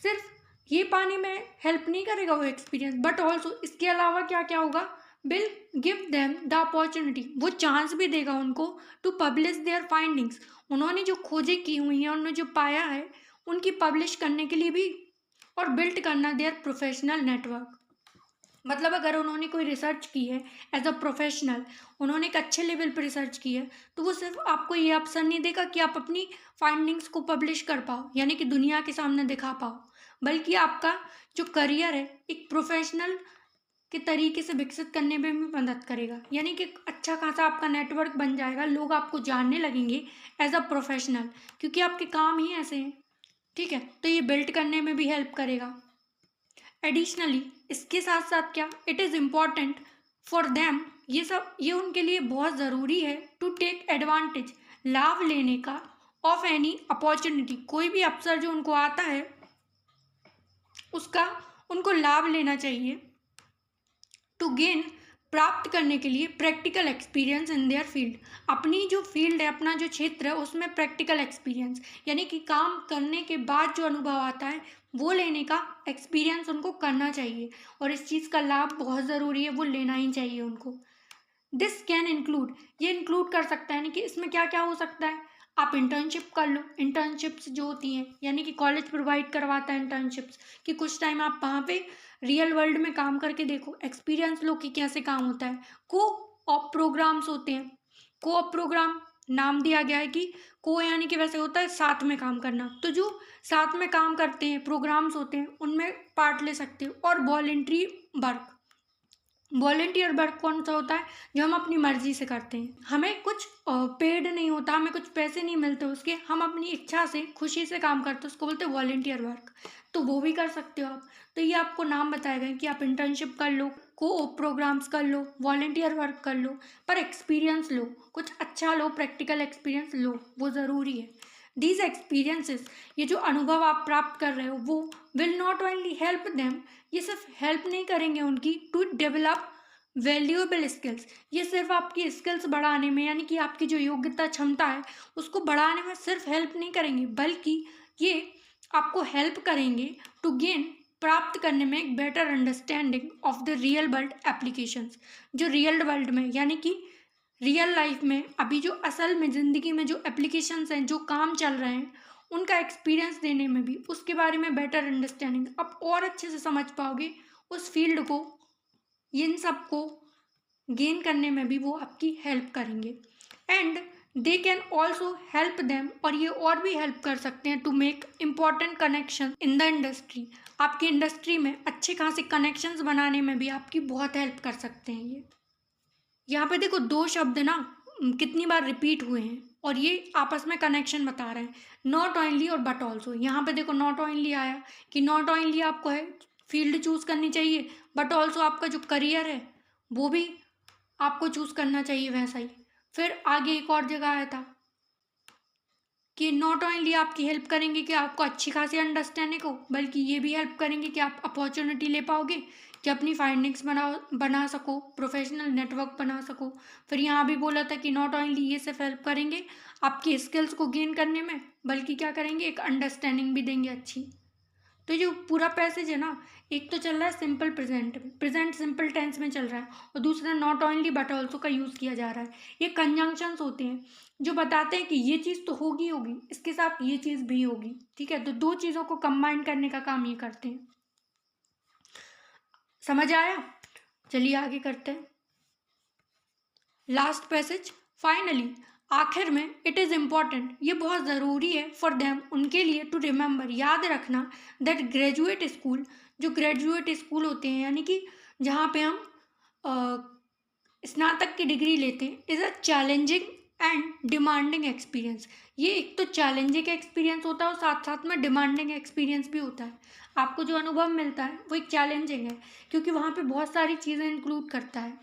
सिर्फ ये पाने में हेल्प नहीं करेगा वो एक्सपीरियंस, बट ऑल्सो इसके अलावा क्या क्या होगा? Will give them the opportunity, वो चांस भी देगा उनको टू पब्लिश देयर फाइंडिंग्स, उन्होंने जो खोजें की हुई हैं, उन्होंने जो पाया है उनकी पब्लिश करने के लिए भी, और बिल्ड करना देयर प्रोफेशनल नेटवर्क, मतलब अगर उन्होंने कोई रिसर्च की है एज अ प्रोफेशनल, उन्होंने एक अच्छे लेवल पर रिसर्च की है, तो वो सिर्फ आपको ये अवसर नहीं देगा कि आप अपनी फाइंडिंग्स को पब्लिश कर पाओ, यानी कि दुनिया के सामने दिखा पाओ, बल्कि आपका जो करियर है एक प्रोफेशनल के तरीके से विकसित करने में भी मदद करेगा, यानी कि एक अच्छा खासा आपका नेटवर्क बन जाएगा, लोग आपको जानने लगेंगे एज अ प्रोफेशनल, क्योंकि आपके काम ही ऐसे हैं, ठीक है। तो ये बिल्ड करने में भी हेल्प करेगा। एडिशनली, इसके साथ साथ क्या? It is important for them, ये उनके लिए बहुत ज़रूरी है, टू टेक एडवांटेज, लाभ लेने का, ऑफ एनी अपॉर्चुनिटी, कोई भी अवसर जो उनको आता है उसका उनको लाभ लेना चाहिए, टू गेन, प्राप्त करने के लिए practical experience in their field, अपनी जो फील्ड है, अपना जो क्षेत्र है उसमें प्रैक्टिकल एक्सपीरियंस, यानी कि काम करने के बाद जो अनुभव आता है वो लेने का एक्सपीरियंस उनको करना चाहिए, और इस चीज़ का लाभ बहुत ज़रूरी है, वो लेना ही चाहिए उनको। दिस कैन इंक्लूड, ये इंक्लूड कर सकता है, यानी कि इसमें क्या क्या हो सकता है? आप इंटर्नशिप कर लो। इंटर्नशिप्स जो होती हैं यानी कि कॉलेज प्रोवाइड करवाता है इंटर्नशिप्स, कि कुछ टाइम आप वहाँ पे रियल वर्ल्ड में काम करके देखो, एक्सपीरियंस लो कि कैसे काम होता है। को ऑप प्रोग्राम्स होते हैं। को ऑप प्रोग्राम नाम दिया गया है कि को यानी कि वैसे होता है साथ में काम करना, तो जो साथ में काम करते हैं प्रोग्राम्स होते हैं उनमें पार्ट ले सकते हो। और वॉलेंट्री वर्क, वॉलेंटियर वर्क कौन सा होता है, जो हम अपनी मर्जी से करते हैं, हमें कुछ पेड नहीं होता, हमें कुछ पैसे नहीं मिलते उसके, हम अपनी इच्छा से खुशी से काम करते हैं, उसको बोलते हैं वॉलेंटियर वर्क। तो वो भी कर सकते हो आप। तो ये आपको नाम बताया गया कि आप इंटर्नशिप कर लो, को प्रोग्राम्स कर लो, वॉलेंटियर वर्क कर लो, पर एक्सपीरियंस लो, कुछ अच्छा लो, प्रैक्टिकल एक्सपीरियंस लो, वो ज़रूरी है। दीज एक्सपीरियंसेस, ये जो अनुभव आप प्राप्त कर रहे हो वो will not only help them, ये सिर्फ हेल्प नहीं करेंगे उनकी टू डेवलप वैल्यूएबल स्किल्स, ये सिर्फ आपकी स्किल्स बढ़ाने में यानी कि आपकी जो योग्यता क्षमता है उसको बढ़ाने में सिर्फ हेल्प नहीं करेंगे, बल्कि ये आपको हेल्प करेंगे टू गेन, प्राप्त करने में एक better understanding of the real world applications, जो रियल वर्ल्ड में यानी कि रियल लाइफ में अभी जो असल में ज़िंदगी में जो एप्लीकेशंस हैं, जो काम चल रहे हैं, उनका एक्सपीरियंस देने में भी, उसके बारे में बेटर अंडरस्टैंडिंग आप और अच्छे से समझ पाओगे उस फील्ड को, इन सब को गेन करने में भी वो आपकी हेल्प करेंगे। And they can also help them, और ये और भी हेल्प कर सकते हैं to make important connection in the industry, आपकी इंडस्ट्री में अच्छे खासे कनेक्शंस बनाने में भी आपकी बहुत हेल्प कर सकते हैं। ये यहाँ पे देखो दो शब्द ना कितनी बार रिपीट हुए हैं और ये आपस में कनेक्शन बता रहे हैं, नॉट ओनली और बट ऑल्सो। यहाँ पे देखो नॉट ओनली आया कि नॉट ओनली आपको है फील्ड चूज़ करनी चाहिए, बट ऑल्सो आपका जो करियर है वो भी आपको चूज़ करना चाहिए वैसा ही। फिर आगे एक और जगह आया था कि नॉट ओनली आपकी हेल्प करेंगे कि आपको अच्छी खासी अंडरस्टैंडिंग हो, बल्कि ये भी हेल्प करेंगे कि आप अपॉर्चुनिटी ले पाओगे कि अपनी फाइंडिंग्स बना सको, प्रोफेशनल नेटवर्क बना सको। फिर यहाँ भी बोला था कि नॉट ओनली ये सिर्फ हेल्प करेंगे आपकी स्किल्स को गेन करने में, बल्कि क्या करेंगे, एक अंडरस्टैंडिंग भी देंगे अच्छी। तो जो पूरा पैसेज है ना, एक तो चल रहा है सिंपल प्रेजेंट में, प्रेजेंट सिंपल टेंस में चल रहा है, और दूसरा नॉट ओनली बट ऑल्सो का यूज़ किया जा रहा है। ये कंजंक्शंस होते हैं जो बताते हैं कि ये चीज़ तो होगी होगी, इसके साथ ये चीज़ भी होगी, ठीक है। तो दो चीज़ों को कंबाइन करने का काम ये करते हैं। समझ आया? चलिए आगे करते हैं। लास्ट पैसेज, फाइनली, आखिर में, इट इज़ इम्पॉर्टेंट, ये बहुत ज़रूरी है फॉर देम, उनके लिए, टू रिमेंबर, याद रखना, दैट ग्रेजुएट स्कूल, जो ग्रेजुएट स्कूल होते हैं यानी कि जहाँ पे हम स्नातक की डिग्री लेते हैं, is a challenging and demanding experience. ये एक तो चैलेंजिंग एक्सपीरियंस होता है और साथ साथ में डिमांडिंग एक्सपीरियंस भी होता है। आपको जो अनुभव मिलता है वो एक चैलेंजिंग है, क्योंकि वहाँ पे बहुत सारी चीज़ें इंक्लूड करता है।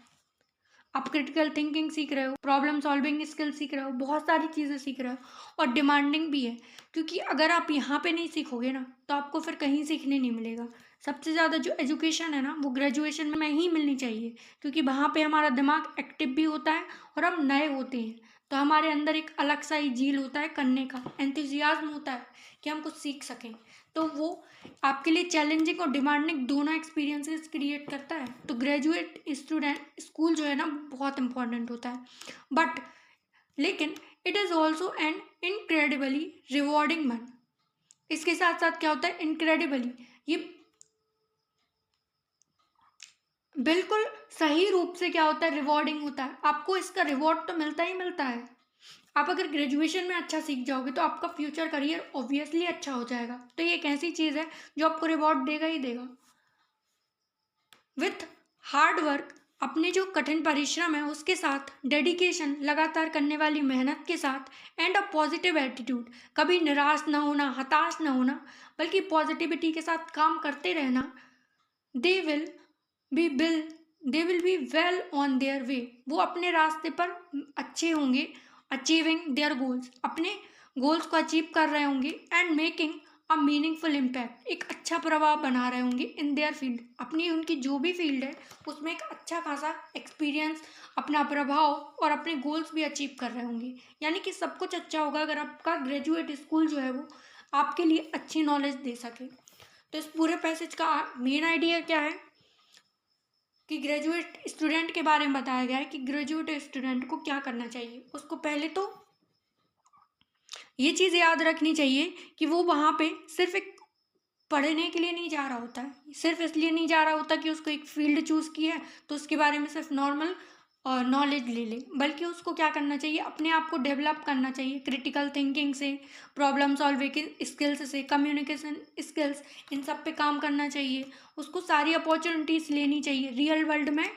आप क्रिटिकल थिंकिंग सीख रहे हो, प्रॉब्लम सॉल्विंग स्किल सीख रहे हो, बहुत सारी चीज़ें सीख रहे हो, और डिमांडिंग भी है, क्योंकि अगर आप यहाँ पे नहीं सीखोगे ना तो आपको फिर कहीं सीखने नहीं मिलेगा। सबसे ज़्यादा जो एजुकेशन है ना वो ग्रेजुएशन में ही मिलनी चाहिए, क्योंकि वहाँ पे हमारा दिमाग एक्टिव भी होता है और हम नए होते हैं, तो हमारे अंदर एक अलग सा ही झील होता है करने का, एंथुजियाज्म होता है कि हम कुछ सीख सकें। तो वो आपके लिए चैलेंजिंग और डिमांडिंग दोनों एक्सपीरियंसेस क्रिएट करता है। तो ग्रेजुएट स्टूडेंट स्कूल जो है ना बहुत इंपॉर्टेंट होता है, बट लेकिन it is also an incredibly rewarding one. इसके साथ साथ क्या होता है, इनक्रेडिबली, ये बिल्कुल सही रूप से क्या होता है, रिवॉर्डिंग होता है। आपको इसका रिवॉर्ड तो मिलता ही मिलता है। आप अगर ग्रेजुएशन में अच्छा सीख जाओगे तो आपका फ्यूचर करियर ऑब्वियसली अच्छा हो जाएगा। तो ये एक ऐसी चीज़ है जो आपको रिवॉर्ड देगा ही देगा। विथ हार्ड वर्क, अपने जो कठिन परिश्रम है उसके साथ, डेडिकेशन, लगातार करने वाली मेहनत के साथ, एंड अ पॉजिटिव एटीट्यूड, कभी निराश ना होना, हताश ना होना, बल्कि पॉजिटिविटी के साथ काम करते रहना, they will be bill they will be well on their way, वो अपने रास्ते पर अच्छे होंगे, अचीविंग देयर गोल्स, अपने गोल्स को अचीव कर रहे होंगे, and making a meaningful impact, एक अच्छा प्रभाव बना रहे होंगे इन देयर फील्ड, अपनी उनकी जो भी फील्ड है उसमें एक अच्छा खासा एक्सपीरियंस, अपना प्रभाव और अपने गोल्स भी अचीव कर रहे होंगे। यानी कि सब कुछ अच्छा होगा अगर आपका ग्रेजुएट स्कूल जो है वो आपके लिए अच्छी नॉलेज दे सके। तो इस पूरे पैसेज का मेन आइडिया क्या है कि ग्रेजुएट स्टूडेंट के बारे में बताया गया है कि ग्रेजुएट स्टूडेंट को क्या करना चाहिए। उसको पहले तो ये चीज़ याद रखनी चाहिए कि वो वहाँ पे सिर्फ एक पढ़ने के लिए नहीं जा रहा होता है, सिर्फ इसलिए नहीं जा रहा होता कि उसको एक फील्ड चूज़ की है तो उसके बारे में सिर्फ नॉर्मल और नॉलेज ले ले, बल्कि उसको क्या करना चाहिए, अपने आप को डेवलप करना चाहिए क्रिटिकल थिंकिंग से, प्रॉब्लम सॉल्विंग स्किल्स से, कम्युनिकेशन स्किल्स, इन सब पे काम करना चाहिए। उसको सारी अपॉर्चुनिटीज़ लेनी चाहिए, रियल वर्ल्ड में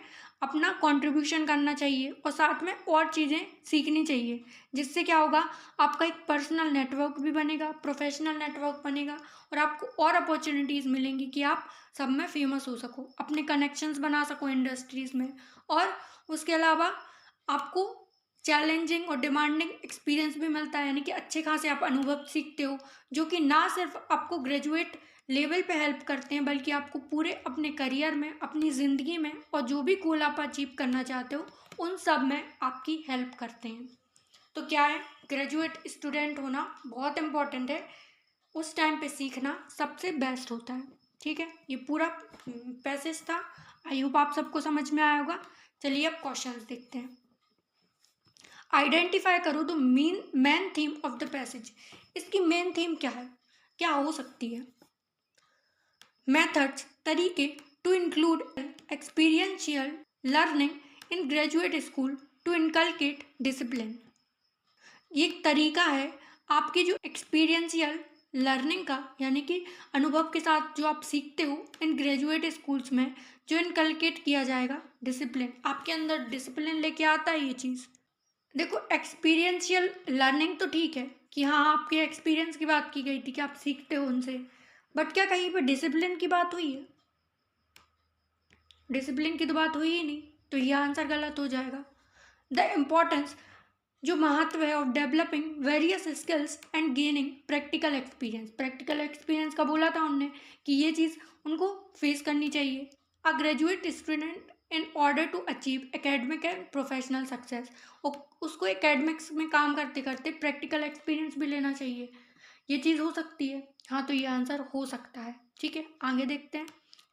अपना कंट्रीब्यूशन करना चाहिए और साथ में और चीज़ें सीखनी चाहिए, जिससे क्या होगा, आपका एक पर्सनल नेटवर्क भी बनेगा, प्रोफेशनल नेटवर्क बनेगा और आपको और अपॉर्चुनिटीज़ मिलेंगी कि आप सब में फेमस हो सको, अपने कनेक्शंस बना सको इंडस्ट्रीज़ में। और उसके अलावा आपको चैलेंजिंग और डिमांडिंग एक्सपीरियंस भी मिलता है, यानी कि अच्छे खासे आप अनुभव सीखते हो, जो कि ना सिर्फ आपको ग्रेजुएट लेवल पे हेल्प करते हैं, बल्कि आपको पूरे अपने करियर में, अपनी ज़िंदगी में और जो भी गोल आप अचीव करना चाहते हो उन सब में आपकी हेल्प करते हैं। तो क्या है, ग्रेजुएट स्टूडेंट होना बहुत इम्पॉर्टेंट है, उस टाइम पे सीखना सबसे बेस्ट होता है। ठीक है, ये पूरा पैसेज था, आई होप आप सबको समझ में आया होगा। चलिए अब क्वेश्चंस देखते हैं। आइडेंटिफाई करो the main theme of the passage. इसकी मेन थीम क्या है, क्या हो सकती है। मेथड्स, तरीके, to include experiential learning in graduate school to inculcate discipline. ये एक तरीका है आपकी जो एक्सपीरियंशियल लर्निंग का, यानी कि अनुभव के साथ जो आप सीखते हो इन ग्रेजुएट स्कूल्स में, जो इनकलकेट किया जाएगा डिसिप्लिन, आपके अंदर डिसिप्लिन लेके आता है ये चीज़। देखो, एक्सपीरियंशियल लर्निंग तो ठीक है कि हाँ, आपके एक्सपीरियंस की बात की गई थी कि आप सीखते हो उनसे, बट क्या कहीं पर डिसिप्लिन की बात हुई है? डिसिप्लिन की तो बात हुई ही नहीं, तो ये आंसर गलत हो जाएगा। द इम्पोर्टेंस, जो महत्व है of developing various skills and gaining practical experience. Practical experience का बोला था उनने कि ये चीज़ उनको फेस करनी चाहिए। A graduate student in order to achieve academic and professional success, उसको एकेडमिक्स में काम करते करते प्रैक्टिकल एक्सपीरियंस भी लेना चाहिए। ये चीज़ हो सकती है, हाँ, तो ये आंसर हो सकता है। ठीक है, आगे देखते हैं।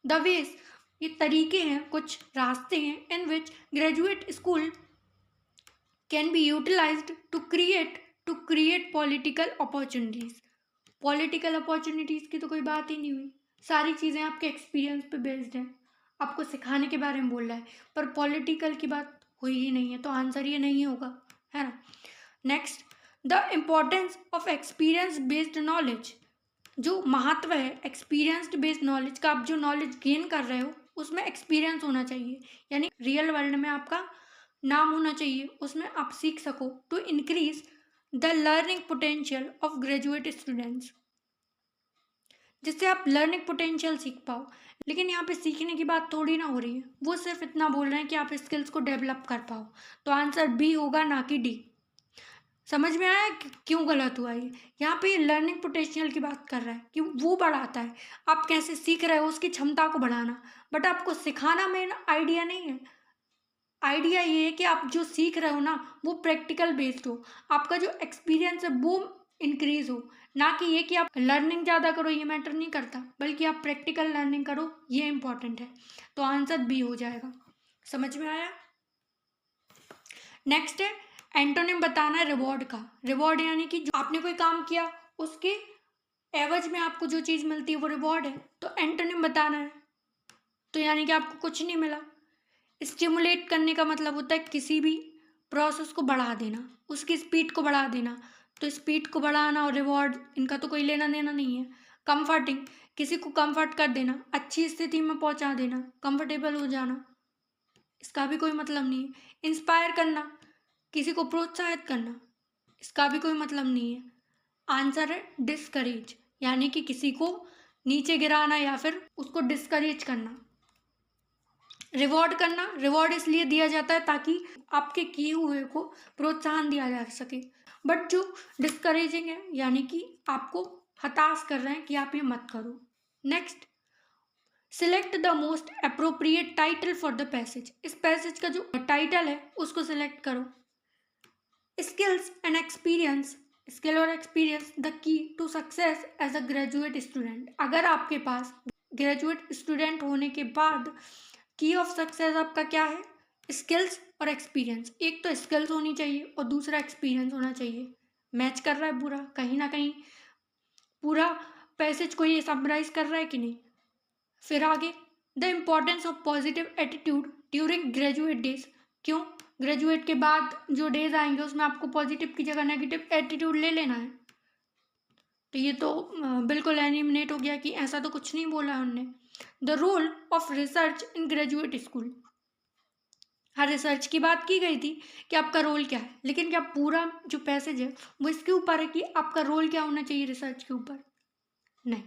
द वेज, ये तरीके हैं, कुछ रास्ते हैं in which graduate school can be utilized to create political opportunities। Political opportunities की तो कोई बात ही नहीं हुई, सारी चीज़ें आपके एक्सपीरियंस पे बेस्ड हैं, आपको सिखाने के बारे में बोल रहा है, पर पॉलिटिकल की बात हुई ही नहीं है, तो आंसर ये नहीं होगा, है ना। Next, the importance of experience based knowledge, जो महत्व है एक्सपीरियंस्ड बेस्ड नॉलेज का, आप जो नॉलेज गेन कर रहे हो उसमें एक्सपीरियंस होना चाहिए, यानी रियल वर्ल्ड में आपका नाम होना चाहिए, उसमें आप सीख सको, to increase the learning potential of graduate students, जिससे आप लर्निंग पोटेंशियल सीख पाओ। लेकिन यहाँ पे सीखने की बात थोड़ी ना हो रही है, वो सिर्फ इतना बोल रहे हैं कि आप स्किल्स को डेवलप कर पाओ, तो आंसर बी होगा, ना कि डी। समझ में आया क्यों गलत हुआ ये? यहाँ पे लर्निंग पोटेंशियल की बात कर रहा है कि वो बढ़ाता है, आप कैसे सीख रहे हो उसकी क्षमता को बढ़ाना, बट आपको सिखाना मेन आइडिया नहीं है। आइडिया ये है कि आप जो सीख रहे हो ना वो प्रैक्टिकल बेस्ड हो, आपका जो एक्सपीरियंस है वो इंक्रीज हो, ना कि ये कि आप लर्निंग ज़्यादा करो, ये मैटर नहीं करता, बल्कि आप प्रैक्टिकल लर्निंग करो, ये इंपॉर्टेंट है। तो आंसर बी हो जाएगा। समझ में आया? नेक्स्ट है एंटोनिम बताना है रिवॉर्ड का। रिवॉर्ड यानी कि जो आपने कोई काम किया उसके एवज में आपको जो चीज़ मिलती है वो रिवॉर्ड है, तो एंटोनिम बताना है, तो यानी कि आपको कुछ नहीं मिला। स्टिमुलेट करने का मतलब होता है किसी भी प्रोसेस को बढ़ा देना, उसकी स्पीड को बढ़ा देना, तो स्पीड को बढ़ाना और रिवॉर्ड, इनका तो कोई लेना देना नहीं है। कंफर्टिंग, किसी को कंफर्ट कर देना, अच्छी स्थिति में पहुंचा देना, कंफर्टेबल हो जाना, इसका भी कोई मतलब नहीं है। इंस्पायर करना, किसी को प्रोत्साहित करना, इसका भी कोई मतलब नहीं है। आंसर है डिस्करेज, यानी कि किसी को नीचे गिराना या फिर उसको डिस्करेज करना। रिवॉर्ड करना, रिवॉर्ड इसलिए दिया जाता है ताकि आपके किए हुए को प्रोत्साहन दिया जा सके, बट जो डिस्करेजिंग है यानी कि आपको हताश कर रहे हैं कि आप ये मत करो। Next, select the most appropriate title for the passage. इस पैसेज का जो टाइटल है उसको सिलेक्ट करो। स्किल्स एंड एक्सपीरियंस, स्किल और experience the key to success as a graduate student. अगर आपके पास ग्रेजुएट स्टूडेंट होने के बाद की ऑफ सक्सेस आपका क्या है, स्किल्स और एक्सपीरियंस। एक तो स्किल्स होनी चाहिए और दूसरा एक्सपीरियंस होना चाहिए। मैच कर रहा है पूरा, कहीं ना कहीं पूरा पैसेज को ये समराइज कर रहा है कि नहीं। फिर आगे, the importance of positive attitude during graduate days. क्यों? ग्रेजुएट के बाद जो डेज आएंगे उसमें आपको पॉजिटिव की जगह नेगेटिव एटीट्यूड ले लेना है। तो ये तो बिल्कुल एलिमिनेट हो गया कि ऐसा तो कुछ नहीं बोला है उन्होंने। The role of research in graduate school. हाँ, रिसर्च की बात की गई थी कि आपका रोल क्या है, लेकिन क्या पूरा जो पैसेज है वो इसके ऊपर है कि आपका रोल क्या होना चाहिए रिसर्च के ऊपर? नहीं,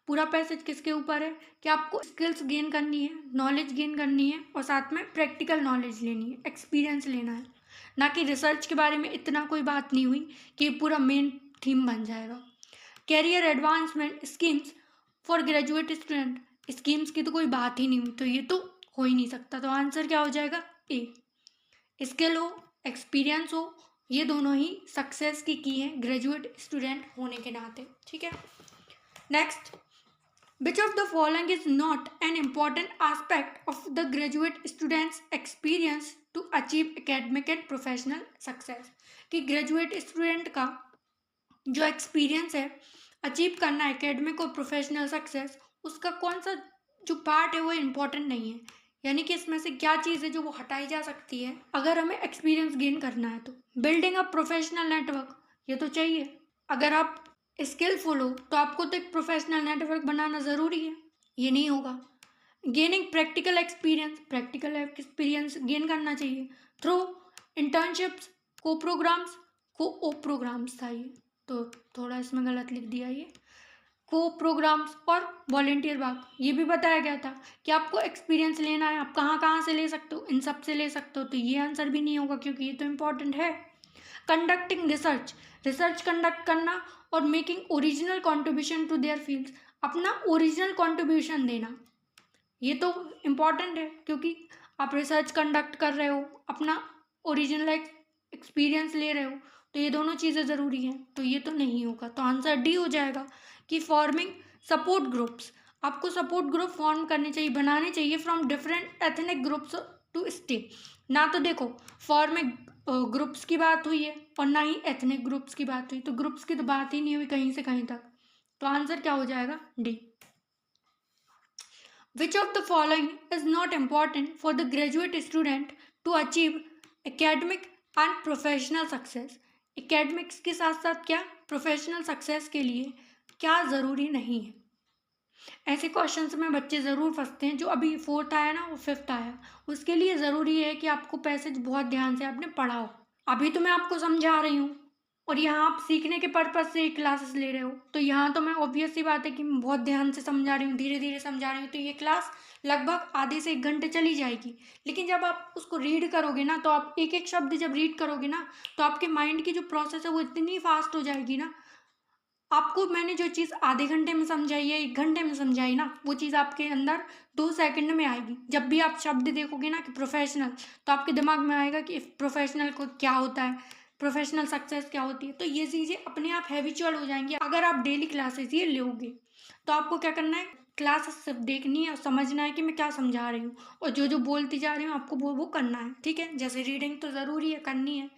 पूरा पैसेज किसके ऊपर है कि आपको स्किल्स गेन करनी है, नॉलेज गेन करनी है और साथ में प्रैक्टिकल नॉलेज लेनी है, एक्सपीरियंस लेना है। ना कि रिसर्च के बारे में इतना कोई बात नहीं हुई कि पूरा मेन थीम बन जाएगा। Career advancement schemes for graduate student. Schemes की तो कोई बात ही नहीं हुई, तो ये तो हो ही नहीं सकता। तो आंसर क्या हो जाएगा? ए। स्किल हो, एक्सपीरियंस हो, ये दोनों ही सक्सेस की है ग्रेजुएट स्टूडेंट होने के नाते। ठीक है, next, which of the following is not an important aspect of the graduate student's experience to achieve academic and professional success। कि ग्रेजुएट स्टूडेंट का जो एक्सपीरियंस है अचीव करना एकेडमिक और प्रोफेशनल सक्सेस, उसका कौन सा जो पार्ट है वो इम्पोर्टेंट नहीं है, यानी कि इसमें से क्या चीज़ है जो वो हटाई जा सकती है अगर हमें एक्सपीरियंस गेन करना है। तो बिल्डिंग अ प्रोफेशनल नेटवर्क, ये तो चाहिए। अगर आप स्किलफुल हो तो आपको तो एक प्रोफेशनल नेटवर्क बनाना ज़रूरी है, ये नहीं होगा। गेनिंग प्रैक्टिकल एक्सपीरियंस गेन करना चाहिए थ्रू इंटर्नशिप्स, को प्रोग्राम्स, को ओ प्रोग्राम्स था ये, तो थोड़ा इसमें गलत लिख दिया ये, को प्रोग्राम्स और वॉलेंटियर वर्क। ये भी बताया गया था कि आपको एक्सपीरियंस लेना है, आप कहाँ कहाँ से ले सकते हो, इन सब से ले सकते हो। तो ये आंसर भी नहीं होगा क्योंकि ये तो इम्पॉर्टेंट है। कंडक्टिंग रिसर्च कंडक्ट करना और making original contribution to their fields, अपना ओरिजिनल कॉन्ट्रीब्यूशन देना, ये तो इम्पॉर्टेंट है क्योंकि आप रिसर्च कंडक्ट कर रहे हो, अपना ओरिजिनल एक्सपीरियंस ले रहे हो, तो ये दोनों चीज़ें ज़रूरी हैं। तो ये तो नहीं होगा, तो आंसर डी हो जाएगा कि फॉर्मिंग सपोर्ट ग्रुप्स। आपको सपोर्ट ग्रुप फॉर्म करने चाहिए, बनाने चाहिए from different ethnic groups to stay. ना तो देखो फॉर्मिंग ग्रुप्स की बात हुई है और ना ही एथनिक ग्रुप्स की बात हुई, तो ग्रुप्स की तो बात ही नहीं हुई कहीं से कहीं तक। तो आंसर क्या हो जाएगा? D. Which of the following is not important for the graduate student to achieve academic and professional success? Academics के साथ साथ क्या professional success के लिए क्या ज़रूरी नहीं है? ऐसे क्वेश्चंस में बच्चे ज़रूर फंसते हैं। जो अभी 4th आया ना वो 5th आया, उसके लिए ज़रूरी है कि आपको पैसेज बहुत ध्यान से आपने पढ़ा हो। अभी तो मैं आपको समझा रही हूँ और यहाँ आप सीखने के पर्पज़ से क्लासेस ले रहे हो, तो यहाँ तो मैं ऑब्वियस सी बात है कि मैं बहुत ध्यान से समझा रही हूँ, धीरे धीरे समझा रही हूँ, तो ये क्लास लगभग आधे से 1 घंटे चली जाएगी। लेकिन जब आप उसको रीड करोगे ना, तो आप एक एक शब्द जब रीड करोगे ना, तो आपके माइंड की जो प्रोसेस है वो इतनी फास्ट हो जाएगी ना, आपको मैंने जो चीज़ आधे घंटे में समझाई है 1 घंटे में समझाई ना, वो चीज़ आपके अंदर 2 सेकंड में आएगी। जब भी आप शब्द देखोगे ना कि प्रोफेशनल, तो आपके दिमाग में आएगा कि प्रोफेशनल को क्या होता है, प्रोफेशनल सक्सेस क्या होती है। तो ये चीज़ें अपने आप हैबिचुअल हो जाएंगी अगर आप डेली क्लासेस ये लोगे। तो आपको क्या करना है, क्लासेस सिर्फ देखनी है और समझना है कि मैं क्या समझा रही हूँ, और जो जो बोलती जा रही हूँ आपको वो करना है। ठीक है, जैसे रीडिंग तो ज़रूरी है, करनी है,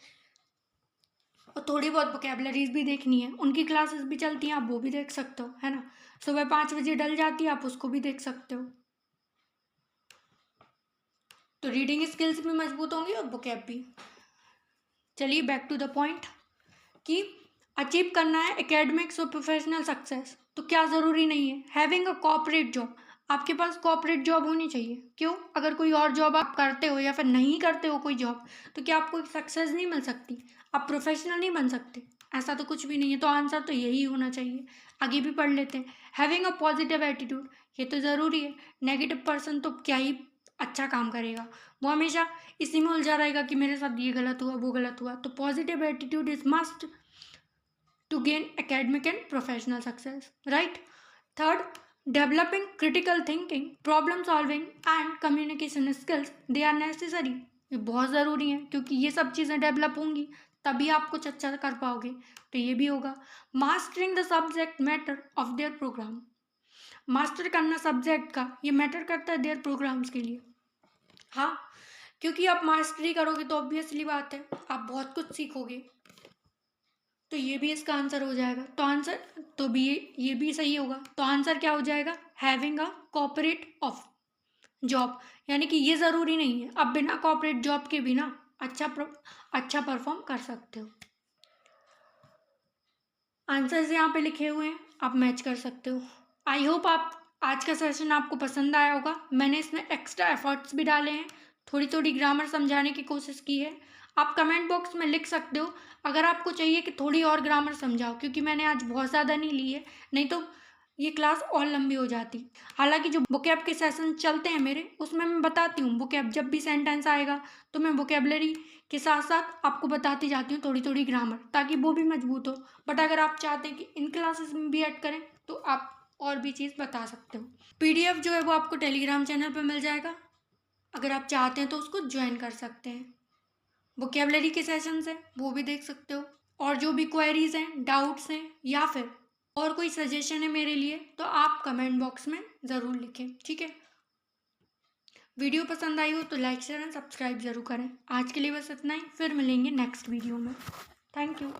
और थोड़ी बहुत वोकेबलरीज भी देखनी है। उनकी क्लासेस भी चलती हैं, आप वो भी देख सकते हो, है ना। सुबह 5 बजे डल जाती है, आप उसको भी देख सकते हो। तो रीडिंग स्किल्स भी मजबूत होंगी और वोकेब भी। चलिए बैक टू द पॉइंट कि अचीव करना है एकेडमिक्स और प्रोफेशनल सक्सेस, तो क्या ज़रूरी नहीं है हैविंग अ कॉर्पोरेट जॉब। आपके पास कॉर्पोरेट जॉब होनी चाहिए। क्यों? अगर कोई और जॉब आप करते हो या फिर नहीं करते हो कोई जॉब, तो क्या आपको सक्सेस नहीं मिल सकती? आप प्रोफेशनल नहीं बन सकते? ऐसा तो कुछ भी नहीं है, तो आंसर तो यही होना चाहिए। आगे भी पढ़ लेते हैं। हैविंग अ पॉजिटिव एटीट्यूड, ये तो ज़रूरी है। नेगेटिव पर्सन तो क्या ही अच्छा काम करेगा, वो हमेशा इसी में उलझा रहेगा कि मेरे साथ ये गलत हुआ वो गलत हुआ। तो positive attitude is must to gain academic and professional success, right? Third, developing critical thinking, problem solving and communication skills, they are necessary। ये बहुत ज़रूरी है क्योंकि ये सब चीज़ें डेवलप होंगी तभी आप कुछ अच्छा कर पाओगे। तो ये भी होगा। Mastering the subject matter of their program, master करना सब्जेक्ट का ये मैटर करता है देयर प्रोग्राम्स के लिए। हाँ, क्योंकि आप मास्टरी करोगे तो ऑब्वियसली बात है आप बहुत कुछ सीखोगे। तो तो ये भी इसका आंसर हो जाएगा। तो आंसर तो भी ये भी सही होगा। तो आंसर क्या हो जाएगा? Having a corporate of job, यानी कि ये ज़रूरी नहीं है, आप बिना कॉर्पोरेट जॉब के भी ना अच्छा परफॉर्म कर सकते हो। आंसर्स यहाँ पे लिखे हुए हैं, आप मैच कर सकते हो। आई होप आप आज का सेशन आपको पसंद आया होगा। मैंने इसमें एक्स्ट्रा एफर्ट्स भी डाले हैं, थोड़ी थोड़ी ग्रामर समझाने की कोशिश की है। आप कमेंट बॉक्स में लिख सकते हो अगर आपको चाहिए कि थोड़ी और ग्रामर समझाओ, क्योंकि मैंने आज बहुत ज़्यादा नहीं ली है, नहीं तो ये क्लास और लंबी हो जाती। हालांकि जो वोकैब के सेशन चलते हैं मेरे, उसमें मैं बताती हूँ वोकैब, जब भी सेंटेंस आएगा तो मैं वोकैबलरी के साथ साथ आपको बताती जाती हूँ थोड़ी थोड़ी ग्रामर, ताकि वो भी मजबूत हो। बट अगर आप चाहते हैं कि इन क्लासेस में भी ऐड करें तो आप और भी चीज़ बता सकते हो। पीडीएफ जो है वो आपको टेलीग्राम चैनल पर मिल जाएगा, अगर आप चाहते हैं तो उसको ज्वाइन कर सकते हैं। वोकैबलरी के सेशंस हैं वो भी देख सकते हो, और जो भी क्वेरीज हैं, डाउट्स हैं, या फिर और कोई सजेशन है मेरे लिए, तो आप कमेंट बॉक्स में ज़रूर लिखें, ठीक है। वीडियो पसंद आई हो तो लाइक शेयर एंड सब्सक्राइब जरूर करें। आज के लिए बस इतना ही, फिर मिलेंगे नेक्स्ट वीडियो में। Thank you.